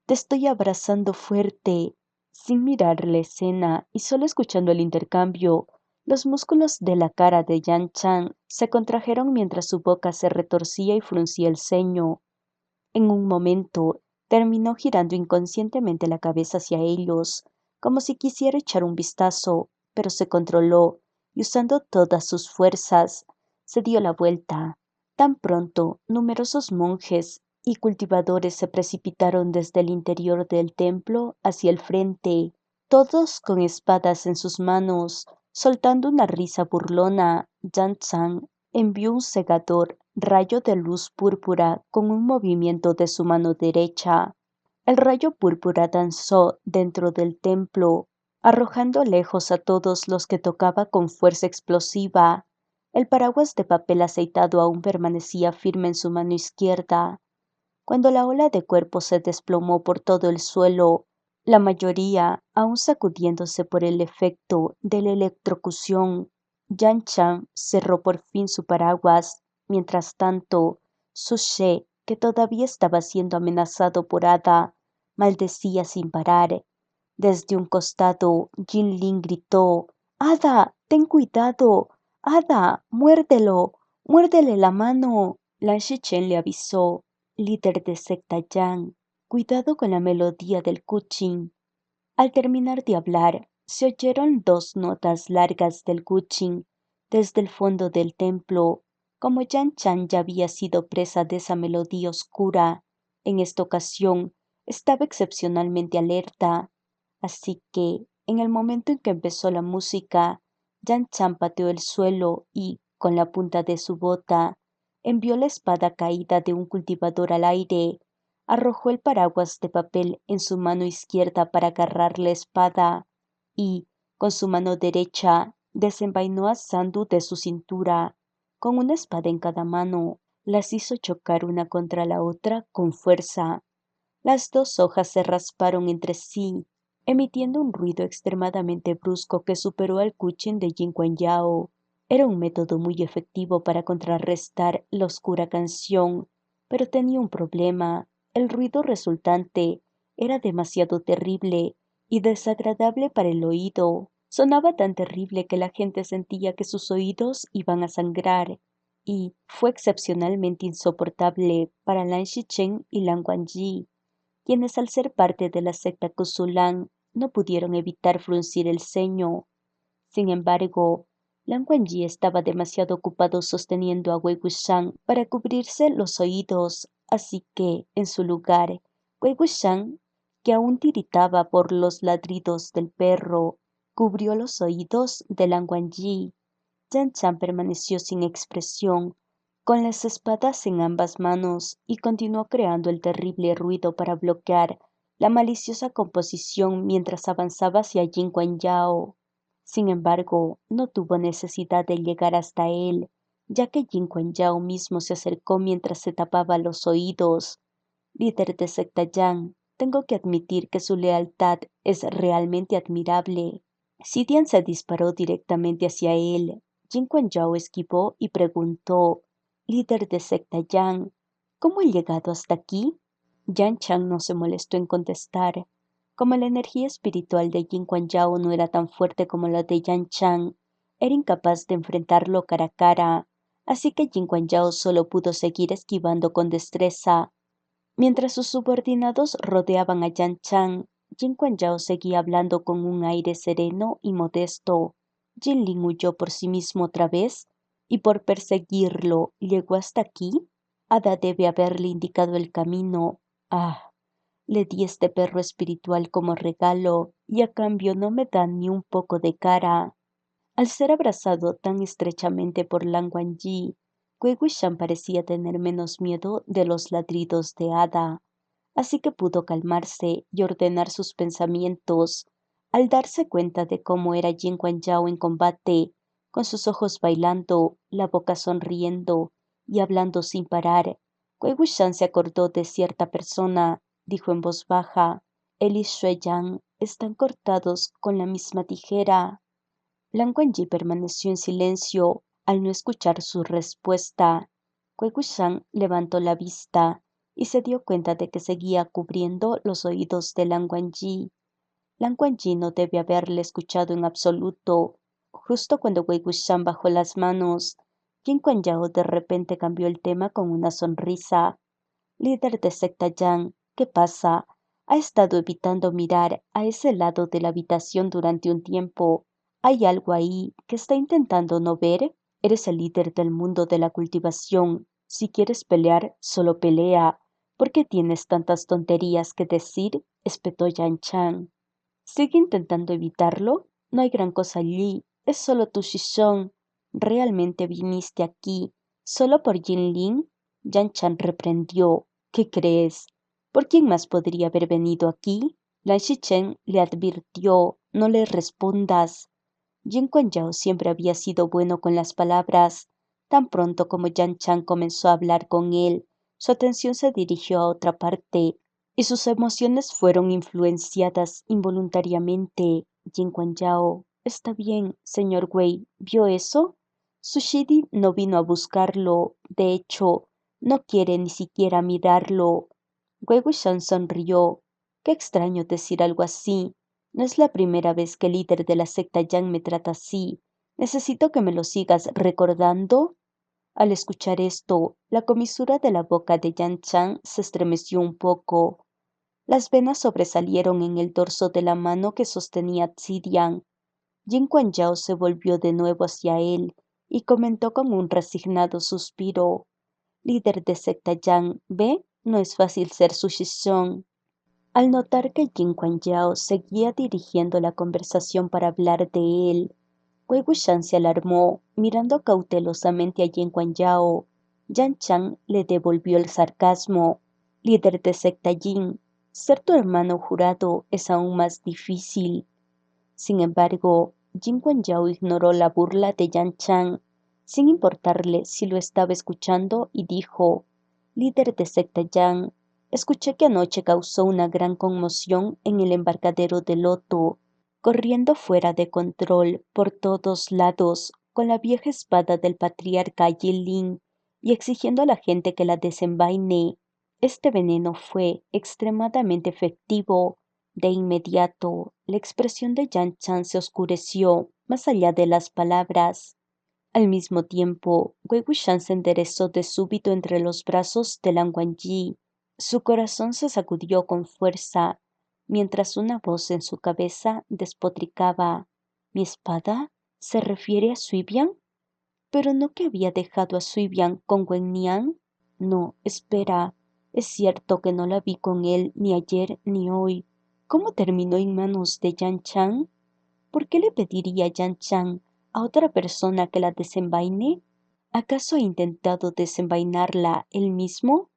Te estoy abrazando fuerte». Sin mirar la escena y solo escuchando el intercambio, los músculos de la cara de Yan Chan se contrajeron mientras su boca se retorcía y fruncía el ceño. En un momento, terminó girando inconscientemente la cabeza hacia ellos, como si quisiera echar un vistazo, pero se controló y usando todas sus fuerzas, se dio la vuelta. Tan pronto, numerosos monjes y cultivadores se precipitaron desde el interior del templo hacia el frente, todos con espadas en sus manos. Soltando una risa burlona, Yan Chan envió un cegador rayo de luz púrpura con un movimiento de su mano derecha. El rayo púrpura danzó dentro del templo, arrojando lejos a todos los que tocaba con fuerza explosiva. El paraguas de papel aceitado aún permanecía firme en su mano izquierda. Cuando la ola de cuerpos se desplomó por todo el suelo, la mayoría aún sacudiéndose por el efecto de la electrocución, Yan Chan cerró por fin su paraguas. Mientras tanto, Su She que todavía estaba siendo amenazado por Ada, maldecía sin parar. Desde un costado, Jinlin gritó: «¡Ada, ten cuidado! ¡Ada, muérdelo! ¡Muérdele la mano!». Lan Shichen le avisó: «Líder de secta Yang, cuidado con la melodía del Kuchin». Al terminar de hablar, se oyeron 2 notas largas del Kuchin desde el fondo del templo. Como Yan Chan ya había sido presa de esa melodía oscura, en esta ocasión estaba excepcionalmente alerta. Así que, en el momento en que empezó la música, Yan Chan pateó el suelo y, con la punta de su bota, envió la espada caída de un cultivador al aire. Arrojó el paraguas de papel en su mano izquierda para agarrar la espada y, con su mano derecha, desenvainó a Sandu de su cintura. Con una espada en cada mano, las hizo chocar una contra la otra con fuerza. Las 2 hojas se rasparon entre sí, emitiendo un ruido extremadamente brusco que superó al Kuchin de Jin Kuan Yao. Era un método muy efectivo para contrarrestar la oscura canción, pero tenía un problema. El ruido resultante era demasiado terrible y desagradable para el oído. Sonaba tan terrible que la gente sentía que sus oídos iban a sangrar, y fue excepcionalmente insoportable para Lan Shichen y Lan Wangji, quienes al ser parte de la secta Kusulan no pudieron evitar fruncir el ceño. Sin embargo, Lan Wangji estaba demasiado ocupado sosteniendo a Wei Wuxian para cubrirse los oídos, así que, en su lugar, Wei Wuxian, que aún tiritaba por los ladridos del perro, cubrió los oídos de Lan Wangji. Yan Chan permaneció sin expresión, con las espadas en ambas manos, y continuó creando el terrible ruido para bloquear la maliciosa composición mientras avanzaba hacia Jin Kuan Yao. Sin embargo, no tuvo necesidad de llegar hasta él, ya que Jin Kuan Yao mismo se acercó mientras se tapaba los oídos. «Líder de secta Yang, tengo que admitir que su lealtad es realmente admirable». Si Dian se disparó directamente hacia él. Jin Kuan Yao esquivó y preguntó: «Líder de secta Yang, ¿cómo he llegado hasta aquí?». Yan Chan no se molestó en contestar. Como la energía espiritual de Jin Kuan Yao no era tan fuerte como la de Yan Chan, era incapaz de enfrentarlo cara a cara, así que Jin Kuan Yao solo pudo seguir esquivando con destreza. Mientras sus subordinados rodeaban a Yan Chan, Jin Kuan Yao seguía hablando con un aire sereno y modesto. Jinlin huyó por sí mismo otra vez, y por perseguirlo llegó hasta aquí. Ada debe haberle indicado el camino. Ah, le di este perro espiritual como regalo, y a cambio no me da ni un poco de cara. Al ser abrazado tan estrechamente por Lan Wangji, Wei Wuxian parecía tener menos miedo de los ladridos de Ada, así que pudo calmarse y ordenar sus pensamientos. Al darse cuenta de cómo era Jin Kuan Yao en combate, con sus ojos bailando, la boca sonriendo y hablando sin parar, Wei Wuxian se acordó de cierta persona. Dijo en voz baja: «Él y Shui Yang están cortados con la misma tijera». Lan Wangji permaneció en silencio al no escuchar su respuesta. Wei Wuxian levantó la vista y se dio cuenta de que seguía cubriendo los oídos de Lan Wangji. Lan Wangji no debe haberle escuchado en absoluto. Justo cuando Wei Wuxian bajó las manos, Jin Kuan Yao de repente cambió el tema con una sonrisa. «Líder de secta Yang, ¿qué pasa? Ha estado evitando mirar a ese lado de la habitación durante un tiempo. ¿Hay algo ahí que está intentando no ver? Eres el líder del mundo de la cultivación. Si quieres pelear, solo pelea. ¿Por qué tienes tantas tonterías que decir?», espetó Yan Chan. «¿Sigue intentando evitarlo? No hay gran cosa allí. Es solo tu shishon. ¿Realmente viniste aquí solo por Jinlin?». Yan Chan reprendió: «¿Qué crees? ¿Por quién más podría haber venido aquí?». Lan Shichen le advirtió: «No le respondas». Jin Kuan Yao siempre había sido bueno con las palabras. Tan pronto como Yan Chan comenzó a hablar con él, su atención se dirigió a otra parte y sus emociones fueron influenciadas involuntariamente. Jin Kuan Yao: «Está bien, señor Wei, ¿vio eso? Su Shidi no vino a buscarlo. De hecho, No quiere ni siquiera mirarlo. Wei Wuxian sonrió. Qué extraño decir algo así. No es la primera vez que el líder de la secta Yang me trata así. ¿Necesito que me lo sigas recordando? Al escuchar esto, la comisura de la boca de Yan Chan se estremeció un poco. Las venas sobresalieron en el dorso de la mano que sostenía Zidian. Jin Yao se volvió de nuevo hacia él y comentó con un resignado suspiro: líder de secta Yang, ¿ve? No es fácil ser su Shishon. Al notar que Jin Yao seguía dirigiendo la conversación para hablar de él, Wei Wuxian se alarmó, mirando cautelosamente a Jin Yao. Yan Chan le devolvió el sarcasmo: líder de secta Jin, ser tu hermano jurado es aún más difícil. Sin embargo, Jin Yao ignoró la burla de Yan Chan, sin importarle si lo estaba escuchando, y dijo: líder de secta Yang, escuché que anoche causó una gran conmoción en el embarcadero de Loto, corriendo fuera de control por todos lados con la vieja espada del patriarca Yilin y exigiendo a la gente que la desenvaine. Este veneno fue extremadamente efectivo. De inmediato, la expresión de Yan Chan se oscureció más allá de las palabras. Al mismo tiempo, Wei Wuxian se enderezó de súbito entre los brazos de Lan Wangji. Su corazón se sacudió con fuerza, mientras una voz en su cabeza despotricaba: ¿Mi espada? ¿Se refiere a Suibian? ¿Pero no que había dejado a Suibian con Wen Nian? No, espera. Es cierto que no la vi con él ni ayer ni hoy. ¿Cómo terminó en manos de Yan Chan? ¿Por qué le pediría Yan Chan a otra persona que la desenvaine? ¿Acaso ha intentado desenvainarla él mismo?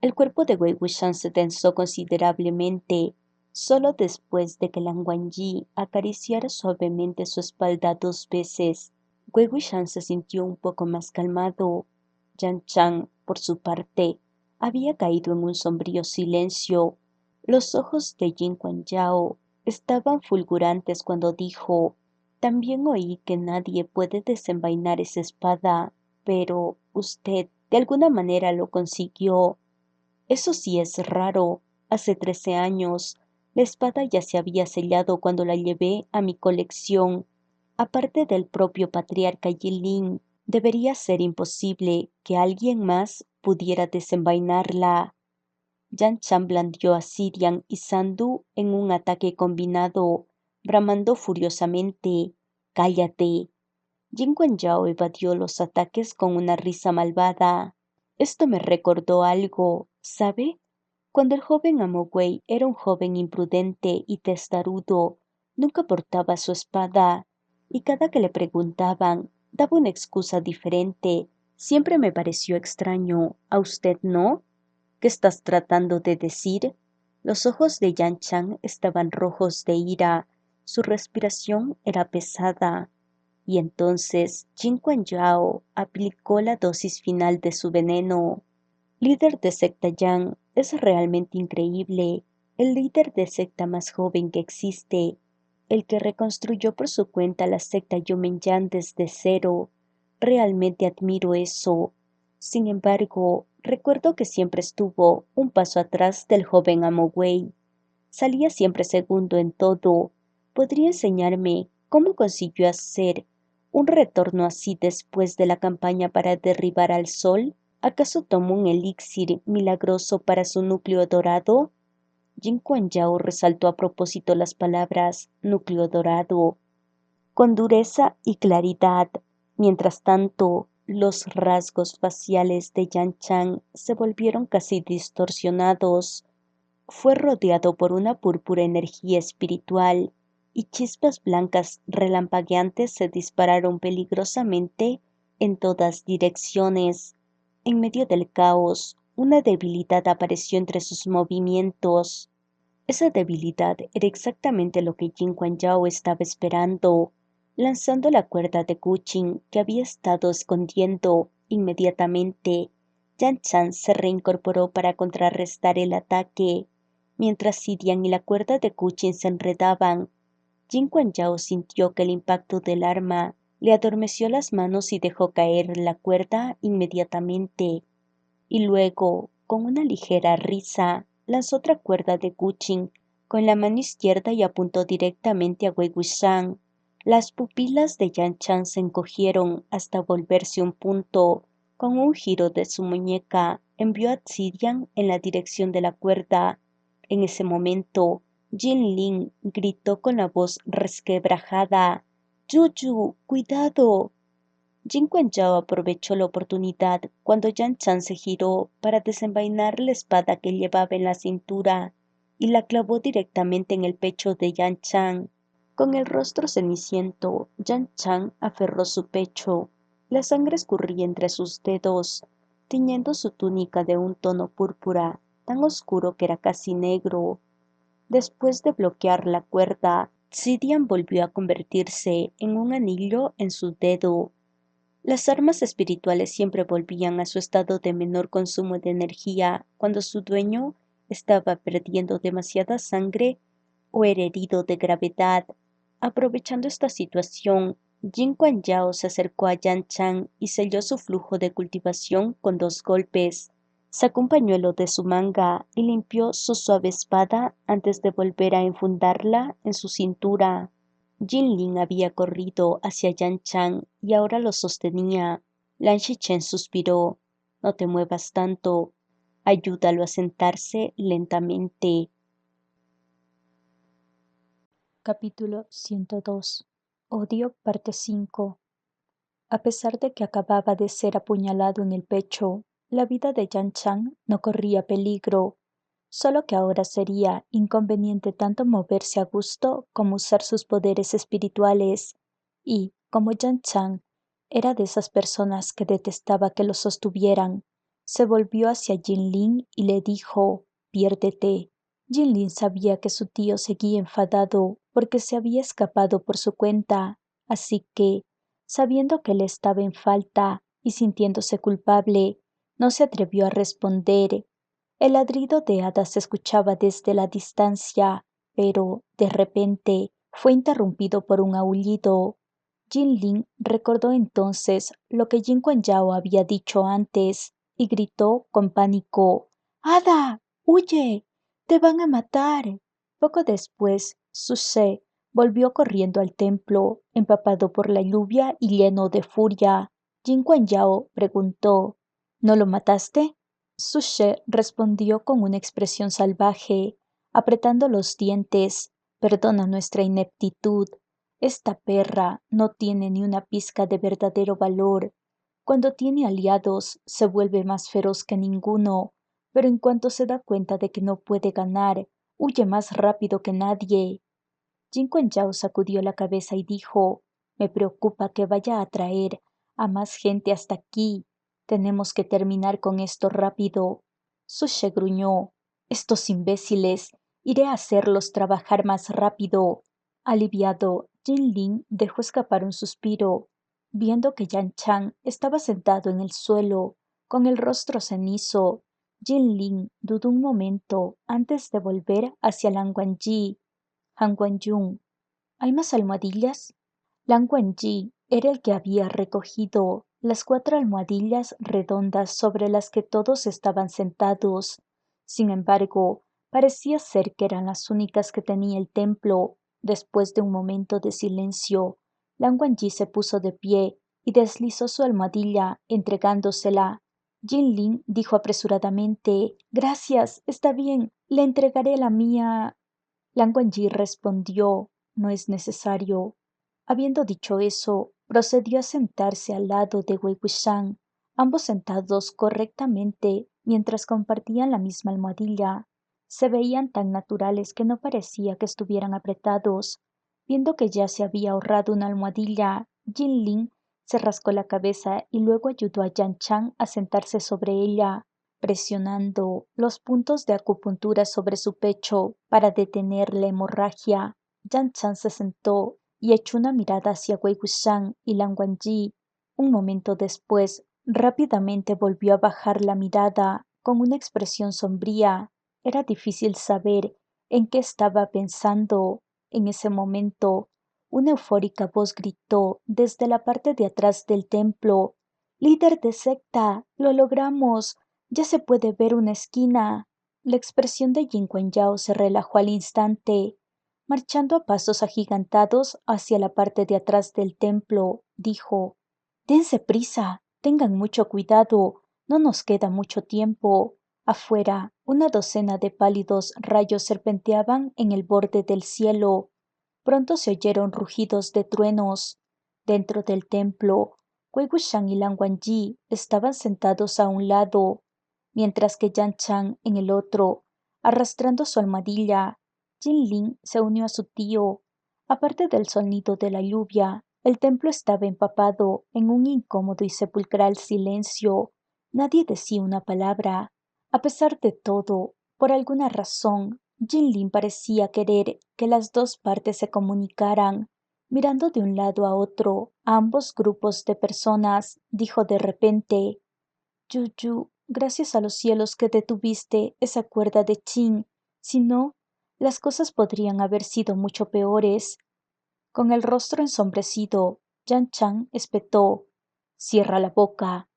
El cuerpo de Wei Wuxian se tensó considerablemente. Solo después de que Lan Wangji acariciara suavemente su espalda 2 veces, Wei Wuxian se sintió un poco más calmado. Yan Chan, por su parte, había caído en un sombrío silencio. Los ojos de Jin Yao estaban fulgurantes cuando dijo: también oí que nadie puede desenvainar esa espada, pero usted de alguna manera lo consiguió. Eso sí es raro. Hace 13 años, la espada ya se había sellado cuando la llevé a mi colección. Aparte del propio patriarca Yilin, debería ser imposible que alguien más pudiera desenvainarla. Yan Chan blandió a Zidian y Sandu en un ataque combinado, bramando furiosamente: ¡cállate! Jin Yao evadió los ataques con una risa malvada. Esto me recordó algo, ¿sabe? Cuando el joven Amogwei era un joven imprudente y testarudo, nunca portaba su espada, y cada que le preguntaban, daba una excusa diferente. Siempre me pareció extraño. ¿A usted no? ¿Qué estás tratando de decir? Los ojos de Yan Chan estaban rojos de ira, su respiración era pesada. Y entonces Jin Yao aplicó la dosis final de su veneno. Líder de secta Yang, es realmente increíble. El líder de secta más joven que existe, el que reconstruyó por su cuenta la secta Yomenyan desde cero. Realmente admiro eso. Sin embargo, recuerdo que siempre estuvo un paso atrás del joven Amogwei. Salía siempre segundo en todo. ¿Podría enseñarme cómo consiguió hacer un retorno así después de la campaña para derribar al sol? ¿Acaso tomó un elixir milagroso para su núcleo dorado? Jin Yao resaltó a propósito las palabras núcleo dorado con dureza y claridad. Mientras tanto, los rasgos faciales de Yan Chan se volvieron casi distorsionados. Fue rodeado por una púrpura energía espiritual, y chispas blancas relampagueantes se dispararon peligrosamente en todas direcciones. En medio del caos, una debilidad apareció entre sus movimientos. Esa debilidad era exactamente lo que Jin Yao estaba esperando. Lanzando la cuerda de Guqin que había estado escondiendo, inmediatamente Yan Chan se reincorporó para contrarrestar el ataque. Mientras Zidian y la cuerda de Guqin se enredaban, Jin Yao sintió que el impacto del arma le adormeció las manos y dejó caer la cuerda inmediatamente. y luego, con una ligera risa, lanzó otra cuerda de Guqin con la mano izquierda y apuntó directamente a Wei Wuxian. Las pupilas de Yan Chan se encogieron hasta volverse un punto. Con un giro de su muñeca, envió a Zidian en la dirección de la cuerda. En ese momento, Jin Lin gritó con la voz resquebrajada: ¡Yuyu, cuidado! Jin Yao aprovechó la oportunidad cuando Yan Chan se giró para desenvainar la espada que llevaba en la cintura y la clavó directamente en el pecho de Yan Chan. Con el rostro ceniciento, Yan Chan aferró su pecho. La sangre escurría entre sus dedos, tiñendo su túnica de un tono púrpura, tan oscuro que era casi negro. Después de bloquear la cuerda, Zidian volvió a convertirse en un anillo en su dedo. Las armas espirituales siempre volvían a su estado de menor consumo de energía cuando su dueño estaba perdiendo demasiada sangre o era herido de gravedad. Aprovechando esta situación, Jin Yao se acercó a Yan Chan y selló su flujo de cultivación con 2 golpes. Sacó un pañuelo de su manga y limpió su suave espada antes de volver a enfundarla en su cintura. Jin Lin había corrido hacia Yan Chan y ahora lo sostenía. Lan Shichen suspiró: No te muevas tanto. Ayúdalo a sentarse lentamente. Capítulo 102. Odio, parte 5. A pesar de que acababa de ser apuñalado en el pecho, la vida de Yan Chan no corría peligro, solo que ahora sería inconveniente tanto moverse a gusto como usar sus poderes espirituales, y, como Yan Chan era de esas personas que detestaba que lo sostuvieran, se volvió hacia Jin Lin y le dijo: «Piérdete». Jin Lin sabía que su tío seguía enfadado porque se había escapado por su cuenta, así que, sabiendo que él estaba en falta y sintiéndose culpable, no se atrevió a responder. El ladrido de Ada se escuchaba desde la distancia, pero, de repente, fue interrumpido por un aullido. Jin Lin recordó entonces lo que Jin Yao había dicho antes y gritó con pánico: «¡Ada! ¡Huye! ¡Te van a matar!». Poco después, Su She volvió corriendo al templo, empapado por la lluvia y lleno de furia. Jin Yao preguntó: «¿No lo mataste?». Su She respondió con una expresión salvaje, apretando los dientes: «Perdona nuestra ineptitud. Esta perra no tiene ni una pizca de verdadero valor. Cuando tiene aliados, se vuelve más feroz que ninguno, pero en cuanto se da cuenta de que no puede ganar, huye más rápido que nadie». Jin Yao sacudió la cabeza y dijo: «Me preocupa que vaya a atraer a más gente hasta aquí. Tenemos que terminar con esto rápido». Sushe gruñó: «Estos imbéciles, iré a hacerlos trabajar más rápido». Aliviado, Jin Lin dejó escapar un suspiro. Viendo que Yan Chan estaba sentado en el suelo, con el rostro cenizo, Jin Lin dudó un momento antes de volver hacia Lan Wangji. Han Guangyun: ¿hay más almohadillas? Lan Wangji era el que había recogido las 4 almohadillas redondas sobre las que todos estaban sentados. Sin embargo, parecía ser que eran las únicas que tenía el templo. Después de un momento de silencio, Lan Wangji se puso de pie y deslizó su almohadilla, entregándosela. Jin Lin dijo apresuradamente: «Gracias, está bien, le entregaré la mía». Lan Wangji respondió: «No es necesario». Habiendo dicho eso, procedió a sentarse al lado de Wei Wuxian, ambos sentados correctamente mientras compartían la misma almohadilla. Se veían tan naturales que no parecía que estuvieran apretados. Viendo que ya se había ahorrado una almohadilla, Jin Lin se rascó la cabeza y luego ayudó a Yan Chan a sentarse sobre ella, presionando los puntos de acupuntura sobre su pecho para detener la hemorragia. Yan Chan se sentó y echó una mirada hacia Wei Wuxian y Lan Wangji. Un momento después, rápidamente volvió a bajar la mirada con una expresión sombría. Era difícil saber en qué estaba pensando. En ese momento, una eufórica voz gritó desde la parte de atrás del templo: «¡Líder de secta! ¡Lo logramos! Ya se puede ver una esquina. La expresión de Jin Yao se relajó al instante. Marchando a pasos agigantados hacia la parte de atrás del templo, dijo: «Dense prisa, tengan mucho cuidado, no nos queda mucho tiempo». Afuera, una docena de pálidos rayos serpenteaban en el borde del cielo. Pronto se oyeron rugidos de truenos. Dentro del templo, Wei Wuxian y Lan Wangji estaban sentados a un lado, mientras que Yan Chan en el otro, arrastrando su almohadilla. Jin Lin se unió a su tío. Aparte del sonido de la lluvia, el templo estaba empapado en un incómodo y sepulcral silencio. Nadie decía una palabra. A pesar de todo, por alguna razón, Jin Lin parecía querer que las dos partes se comunicaran. Mirando de un lado a otro a ambos grupos de personas, dijo de repente: «Yuyu, gracias a los cielos que detuviste esa cuerda de Qin, si no, las cosas podrían haber sido mucho peores». Con el rostro ensombrecido, Yan Chan espetó: «Cierra la boca».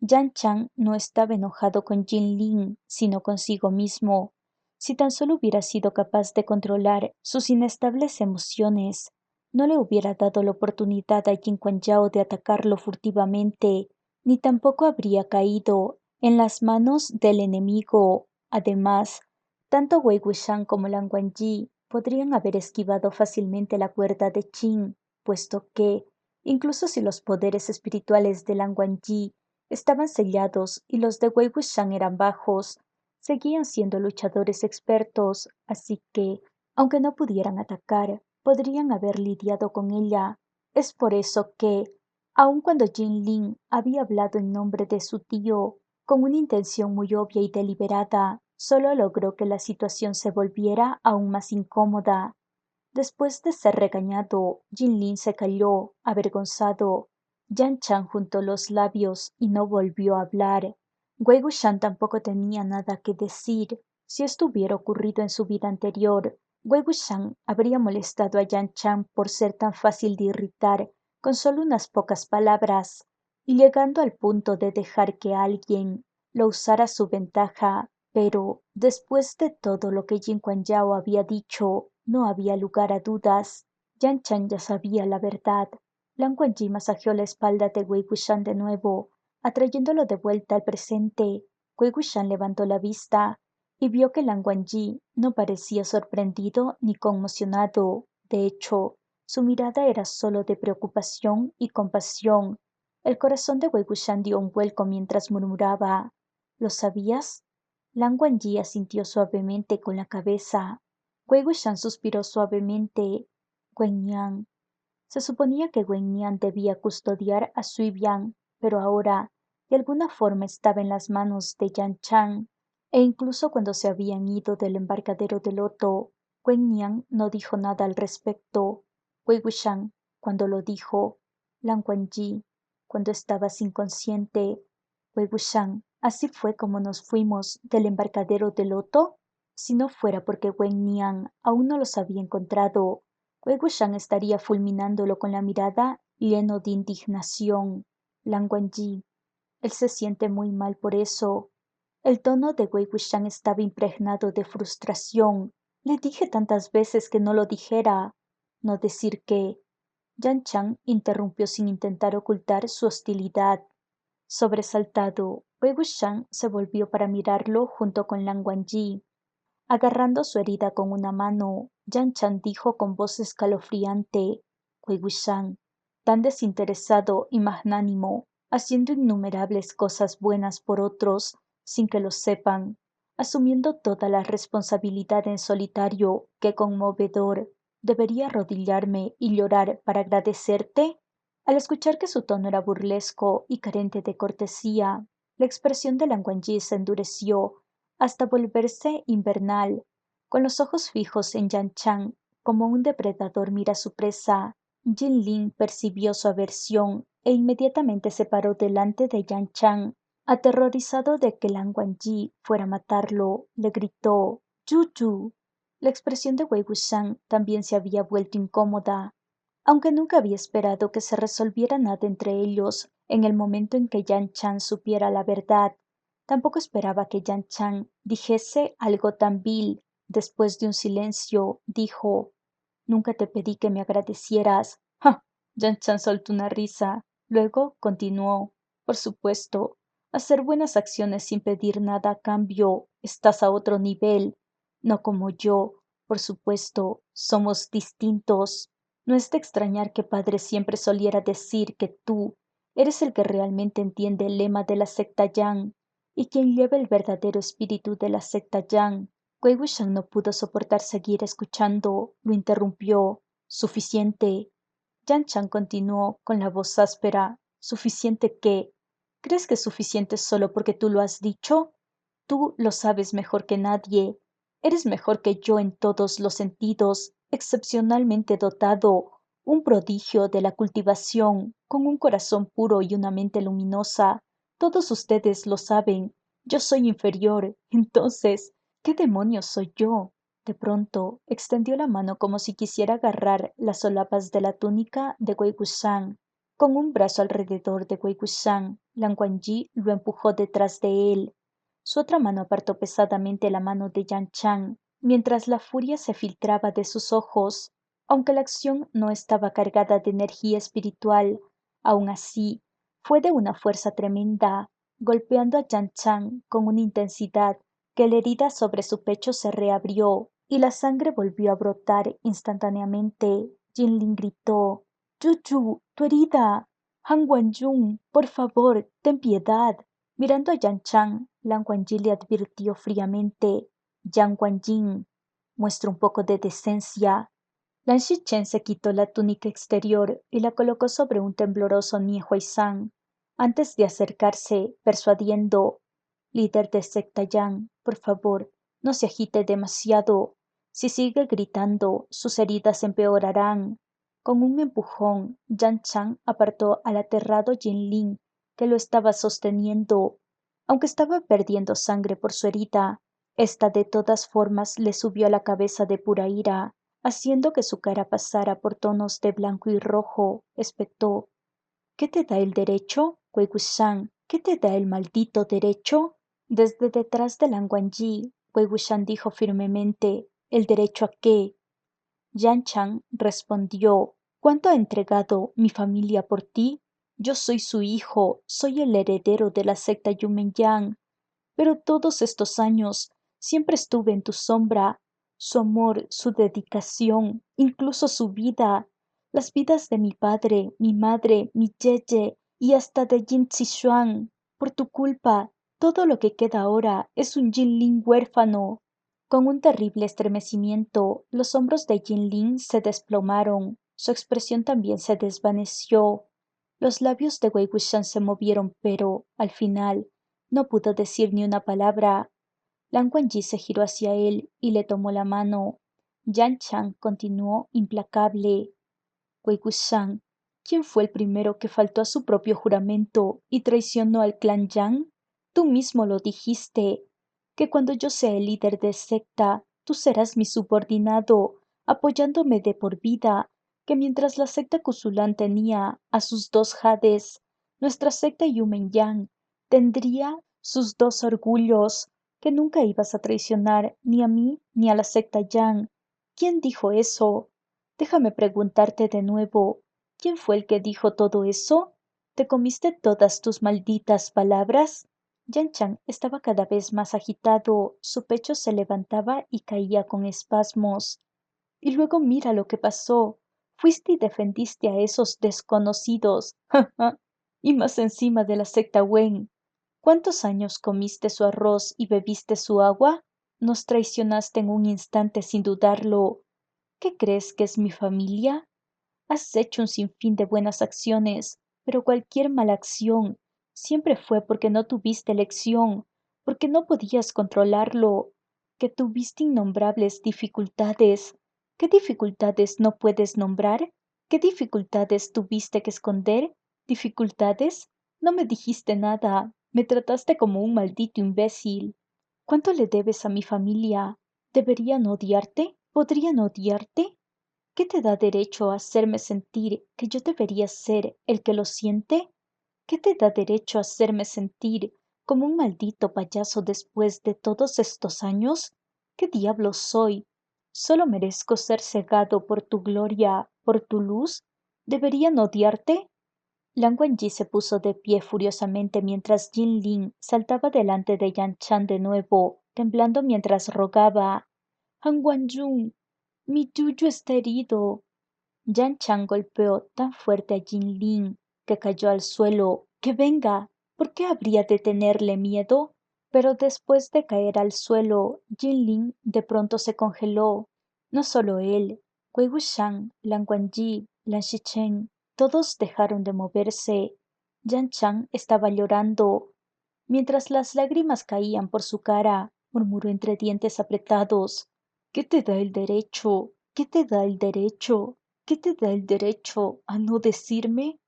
Yan Chan no estaba enojado con Jin Lin, sino consigo mismo. Si tan solo hubiera sido capaz de controlar sus inestables emociones, no le hubiera dado la oportunidad a Jin Yao de atacarlo furtivamente, ni tampoco habría caído en las manos del enemigo. Además, tanto Wei Wuxian como Lan Wangji podrían haber esquivado fácilmente la cuerda de Qin, puesto que, incluso si los poderes espirituales de Lan Wangji estaban sellados y los de Wei Wuxian eran bajos, seguían siendo luchadores expertos, así que, aunque no pudieran atacar, podrían haber lidiado con ella. Es por eso que, aun cuando Jin Lin había hablado en nombre de su tío, con una intención muy obvia y deliberada, solo logró que la situación se volviera aún más incómoda. Después de ser regañado, Jin Lin se calló, avergonzado. Yan Chan juntó los labios y no volvió a hablar. Wei Wuxian tampoco tenía nada que decir. Si esto hubiera ocurrido en su vida anterior, Wei Wuxian habría molestado a Yan Chan por ser tan fácil de irritar con solo unas pocas palabras, y llegando al punto de dejar que alguien lo usara a su ventaja. Pero, después de todo lo que Jin Yao había dicho, no había lugar a dudas. Yan Chan ya sabía la verdad. Lan Wangji masajeó la espalda de Wei Wuxian de nuevo, atrayéndolo de vuelta al presente. Wei Wuxian levantó la vista y vio que Lan Wangji no parecía sorprendido ni conmocionado. De hecho, su mirada era solo de preocupación y compasión. El corazón de Wei Wuxian dio un vuelco mientras murmuraba: «¿Lo sabías?». Lan Wangji asintió suavemente con la cabeza. Wei Wuxian suspiró suavemente. Wen Nian. Se suponía que Wen Nian debía custodiar a Sui Bian, pero ahora, de alguna forma, estaba en las manos de Yan Chan, e incluso cuando se habían ido del embarcadero de Loto, Wen Nian no dijo nada al respecto. Wei Wuxian, cuando lo dijo; Lan Wangji, cuando estabas inconsciente. Wei Wuxian, así fue como nos fuimos del embarcadero de Loto. Si no fuera porque Wen Nian aún no los había encontrado, Wei Wuxian estaría fulminándolo con la mirada, lleno de indignación. Lan Wangji, él se siente muy mal por eso. El tono de Wei Wuxian estaba impregnado de frustración. Le dije tantas veces que no lo dijera. No decir qué. Yan Chan interrumpió sin intentar ocultar su hostilidad. Sobresaltado, Wei Wuxian se volvió para mirarlo junto con Lan Wangji. Agarrando su herida con una mano, Yan Chan dijo con voz escalofriante: «Wei Wuxian, tan desinteresado y magnánimo, haciendo innumerables cosas buenas por otros sin que lo sepan, asumiendo toda la responsabilidad en solitario, qué conmovedor. ¿Debería arrodillarme y llorar para agradecerte?». Al escuchar que su tono era burlesco y carente de cortesía, la expresión de Lan Wangji se endureció hasta volverse invernal. Con los ojos fijos en Yan Chan, como un depredador mira a su presa, Jin Lin percibió su aversión e inmediatamente se paró delante de Yan Chan. Aterrorizado de que Lan Wangji fuera a matarlo, le gritó: «¡Yu! La expresión de Wei Wuxian también se había vuelto incómoda. Aunque nunca había esperado que se resolviera nada entre ellos en el momento en que Yan Chan supiera la verdad, Tampoco esperaba que Yan Chan dijese algo tan vil. Después de un silencio, dijo: Nunca te pedí que me agradecieras. ¡Ja! Yan Chan soltó una risa. Luego continuó: Por supuesto, hacer buenas acciones sin pedir nada a cambio. Estás a otro nivel. No como yo. Por supuesto, somos distintos. No es de extrañar que padre siempre soliera decir que tú eres el que realmente entiende el lema de la secta Yang y quien lleva el verdadero espíritu de la secta Yang. Wei Wuxian no pudo soportar seguir escuchando, lo interrumpió. Suficiente. Yan Chan continuó con la voz áspera. ¿Suficiente qué? ¿Crees que es suficiente solo porque tú lo has dicho? Tú lo sabes mejor que nadie. Eres mejor que yo en todos los sentidos, excepcionalmente dotado, un prodigio de la cultivación, con un corazón puro y una mente luminosa. Todos ustedes lo saben. Yo soy inferior. Entonces, ¿qué demonios soy yo? De pronto, extendió la mano como si quisiera agarrar las solapas de la túnica de Wei Wuxian. Con un brazo alrededor de Wei Wuxian, Lan Wangji lo empujó detrás de él. Su otra mano apartó pesadamente la mano de Yan Chan, mientras la furia se filtraba de sus ojos. Aunque la acción no estaba cargada de energía espiritual, aun así, fue de una fuerza tremenda, golpeando a Yan Chan con una intensidad que la herida sobre su pecho se reabrió y la sangre volvió a brotar instantáneamente. Jinlin gritó: Yuyu, tu herida. Han Wanjun, por favor, ten piedad. Mirando a Yan Chan, Lan Wangji le advirtió fríamente: Yang Wanjin, muestra un poco de decencia. Lan Shichen se quitó la túnica exterior y la colocó sobre un tembloroso Nie Huaizhan, antes de acercarse, persuadiendo: Líder de secta Yang, por favor, no se agite demasiado. Si sigue gritando, sus heridas empeorarán. Con un empujón, Yan Chan apartó al aterrado Jinlin, que lo estaba sosteniendo. Aunque estaba perdiendo sangre por su herida, esta de todas formas le subió a la cabeza de pura ira, haciendo que su cara pasara por tonos de blanco y rojo. Espetó: ¿Qué te da el derecho, Wei Wuxian? ¿Qué te da el maldito derecho? Desde detrás de Lan Wangji, Wei Wuxian dijo firmemente: ¿El derecho a qué? Yan Chan respondió: ¿Cuánto ha entregado mi familia por ti? Yo soy su hijo, soy el heredero de la secta Yumenyang, pero todos estos años siempre estuve en tu sombra. Su amor, su dedicación, incluso su vida, las vidas de mi padre, mi madre, mi yeye y hasta de Jin Zixuan. Por tu culpa, todo lo que queda ahora es un Jinlin huérfano. Con un terrible estremecimiento, los hombros de Jinlin se desplomaron, su expresión también se desvaneció. Los labios de Wei Wuxian se movieron, pero, al final, no pudo decir ni una palabra. Lan Wangji se giró hacia él y le tomó la mano. Yan Chan continuó implacable: Wei Wuxian, ¿quién fue el primero que faltó a su propio juramento y traicionó al clan Yang? Tú mismo lo dijiste, que cuando yo sea el líder de secta, tú serás mi subordinado, apoyándome de por vida, que mientras la secta Kusulan tenía a sus dos Hades, nuestra secta Yumen Yang tendría sus dos orgullos, que nunca ibas a traicionar ni a mí ni a la secta Yang. ¿Quién dijo eso? Déjame preguntarte de nuevo, ¿quién fue el que dijo todo eso? ¿Te comiste todas tus malditas palabras? Yan Chan estaba cada vez más agitado, su pecho se levantaba y caía con espasmos. Y luego mira lo que pasó. Fuiste y defendiste a esos desconocidos. ¡Ja, ja! Y más encima de la secta Wen. ¿Cuántos años comiste su arroz y bebiste su agua? Nos traicionaste en un instante sin dudarlo. ¿Qué crees que es mi familia? Has hecho un sinfín de buenas acciones, pero cualquier mala acción siempre fue porque no tuviste elección, porque no podías controlarlo, que tuviste innombrables dificultades. ¿Qué dificultades no puedes nombrar? ¿Qué dificultades tuviste que esconder? ¿Dificultades? No me dijiste nada, me trataste como un maldito imbécil. ¿Cuánto le debes a mi familia? ¿Deberían odiarte? ¿Podrían odiarte? ¿Qué te da derecho a hacerme sentir que yo debería ser el que lo siente? ¿Qué te da derecho a hacerme sentir ¿Como un maldito payaso después de todos estos años? ¿Qué diablos soy? ¿Solo merezco ser cegado por tu gloria, por tu luz? ¿Deberían odiarte? Lan Wangji se puso de pie furiosamente mientras Jin Lin saltaba delante de Yan Chan de nuevo, temblando mientras rogaba: Han Wanjun, mi Yuyu está herido. Yan Chan golpeó tan fuerte a Jin Lin que cayó al suelo. ¡Que venga! ¿Por qué habría de tenerle miedo? Pero después de caer al suelo, Jin Lin de pronto se congeló. No solo él, Wei Wuxian, Lan Wangji, Lan Xichen, todos dejaron de moverse. Yan Chan estaba llorando. Mientras las lágrimas caían por su cara, murmuró entre dientes apretados: ¿Qué te da el derecho? ¿Qué te da el derecho? ¿Qué te da el derecho a no decirme?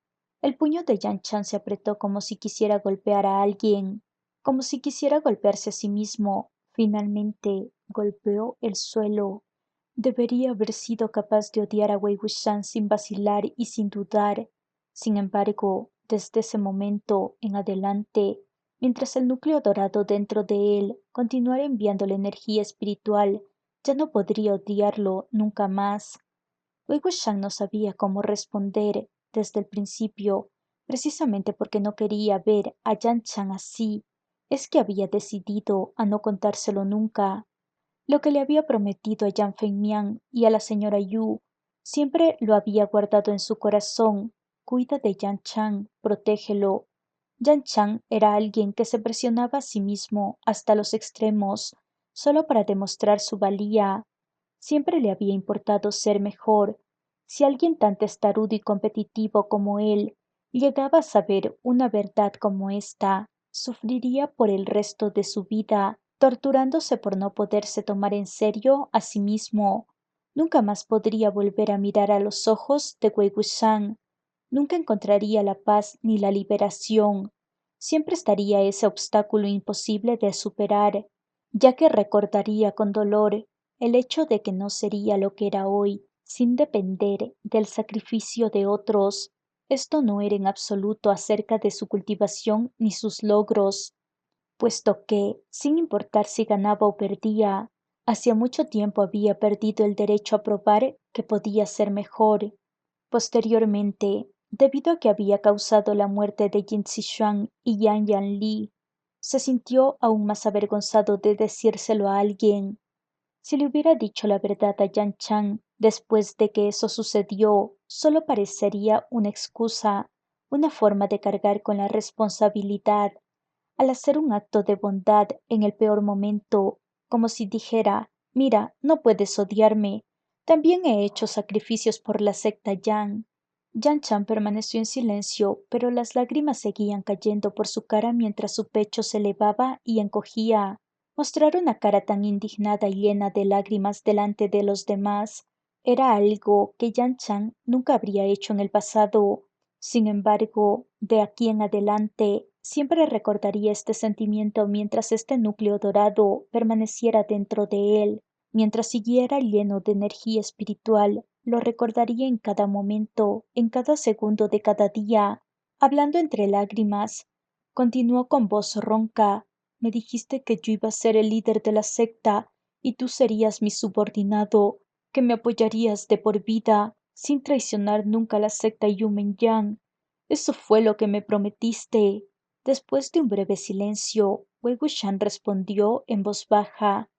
El puño de Yan Chan se apretó como si quisiera golpear a alguien, como si quisiera golpearse a sí mismo. Finalmente golpeó el suelo. Debería haber sido capaz de odiar a Wei Wuxian sin vacilar y sin dudar. Sin embargo, desde ese momento en adelante, mientras el núcleo dorado dentro de él continuara enviándole energía espiritual, ya no podría odiarlo nunca más. Wei Wuxian no sabía cómo responder desde el principio, precisamente porque no quería ver a Yan Chan así. Es que había decidido a no contárselo nunca. Lo que le había prometido a Yang Fengmian y a la señora Yu siempre lo había guardado en su corazón. Cuida de Yan Chan, protégelo. Yan Chan era alguien que se presionaba a sí mismo hasta los extremos, solo para demostrar su valía. Siempre le había importado ser mejor. Si alguien tan testarudo y competitivo como él llegaba a saber una verdad como esta, sufriría por el resto de su vida, torturándose por no poderse tomar en serio a sí mismo. Nunca más podría volver a mirar a los ojos de Wei Wuxian. Nunca encontraría la paz ni la liberación. Siempre estaría ese obstáculo imposible de superar, ya que recordaría con dolor el hecho de que no sería lo que era hoy, sin depender del sacrificio de otros. Esto no era en absoluto acerca de su cultivación ni sus logros, puesto que, sin importar si ganaba o perdía, hacía mucho tiempo había perdido el derecho a probar que podía ser mejor. Posteriormente, debido a que había causado la muerte de Jin Zixuan y Yan Yanli, se sintió aún más avergonzado de decírselo a alguien. Si le hubiera dicho la verdad a Yan Chan después de que eso sucedió, solo parecería una excusa, una forma de cargar con la responsabilidad, al hacer un acto de bondad en el peor momento, como si dijera: mira, no puedes odiarme, también he hecho sacrificios por la secta Yang. Yan Chan permaneció en silencio, pero las lágrimas seguían cayendo por su cara mientras su pecho se elevaba y encogía. Mostrar una cara tan indignada y llena de lágrimas delante de los demás era algo que Yan Chan nunca habría hecho en el pasado. Sin embargo, de aquí en adelante, siempre recordaría este sentimiento mientras este núcleo dorado permaneciera dentro de él, mientras siguiera lleno de energía espiritual, lo recordaría en cada momento, en cada segundo de cada día. Hablando entre lágrimas, continuó con voz ronca: me dijiste que yo iba a ser el líder de la secta y tú serías mi subordinado, que me apoyarías de por vida, sin traicionar nunca la secta Yumen Yang. Eso fue lo que me prometiste. Después de un breve silencio, Wei Wuxian respondió en voz baja: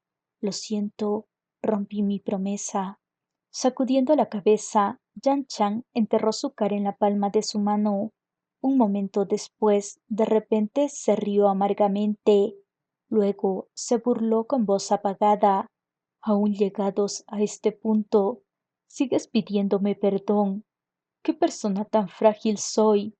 lo siento, rompí mi promesa. Sacudiendo la cabeza, Yan Chan enterró su cara en la palma de su mano. Un momento después, de repente se rió amargamente. Luego se burló con voz apagada: aún llegados a este punto, sigues pidiéndome perdón. ¿Qué persona tan frágil soy?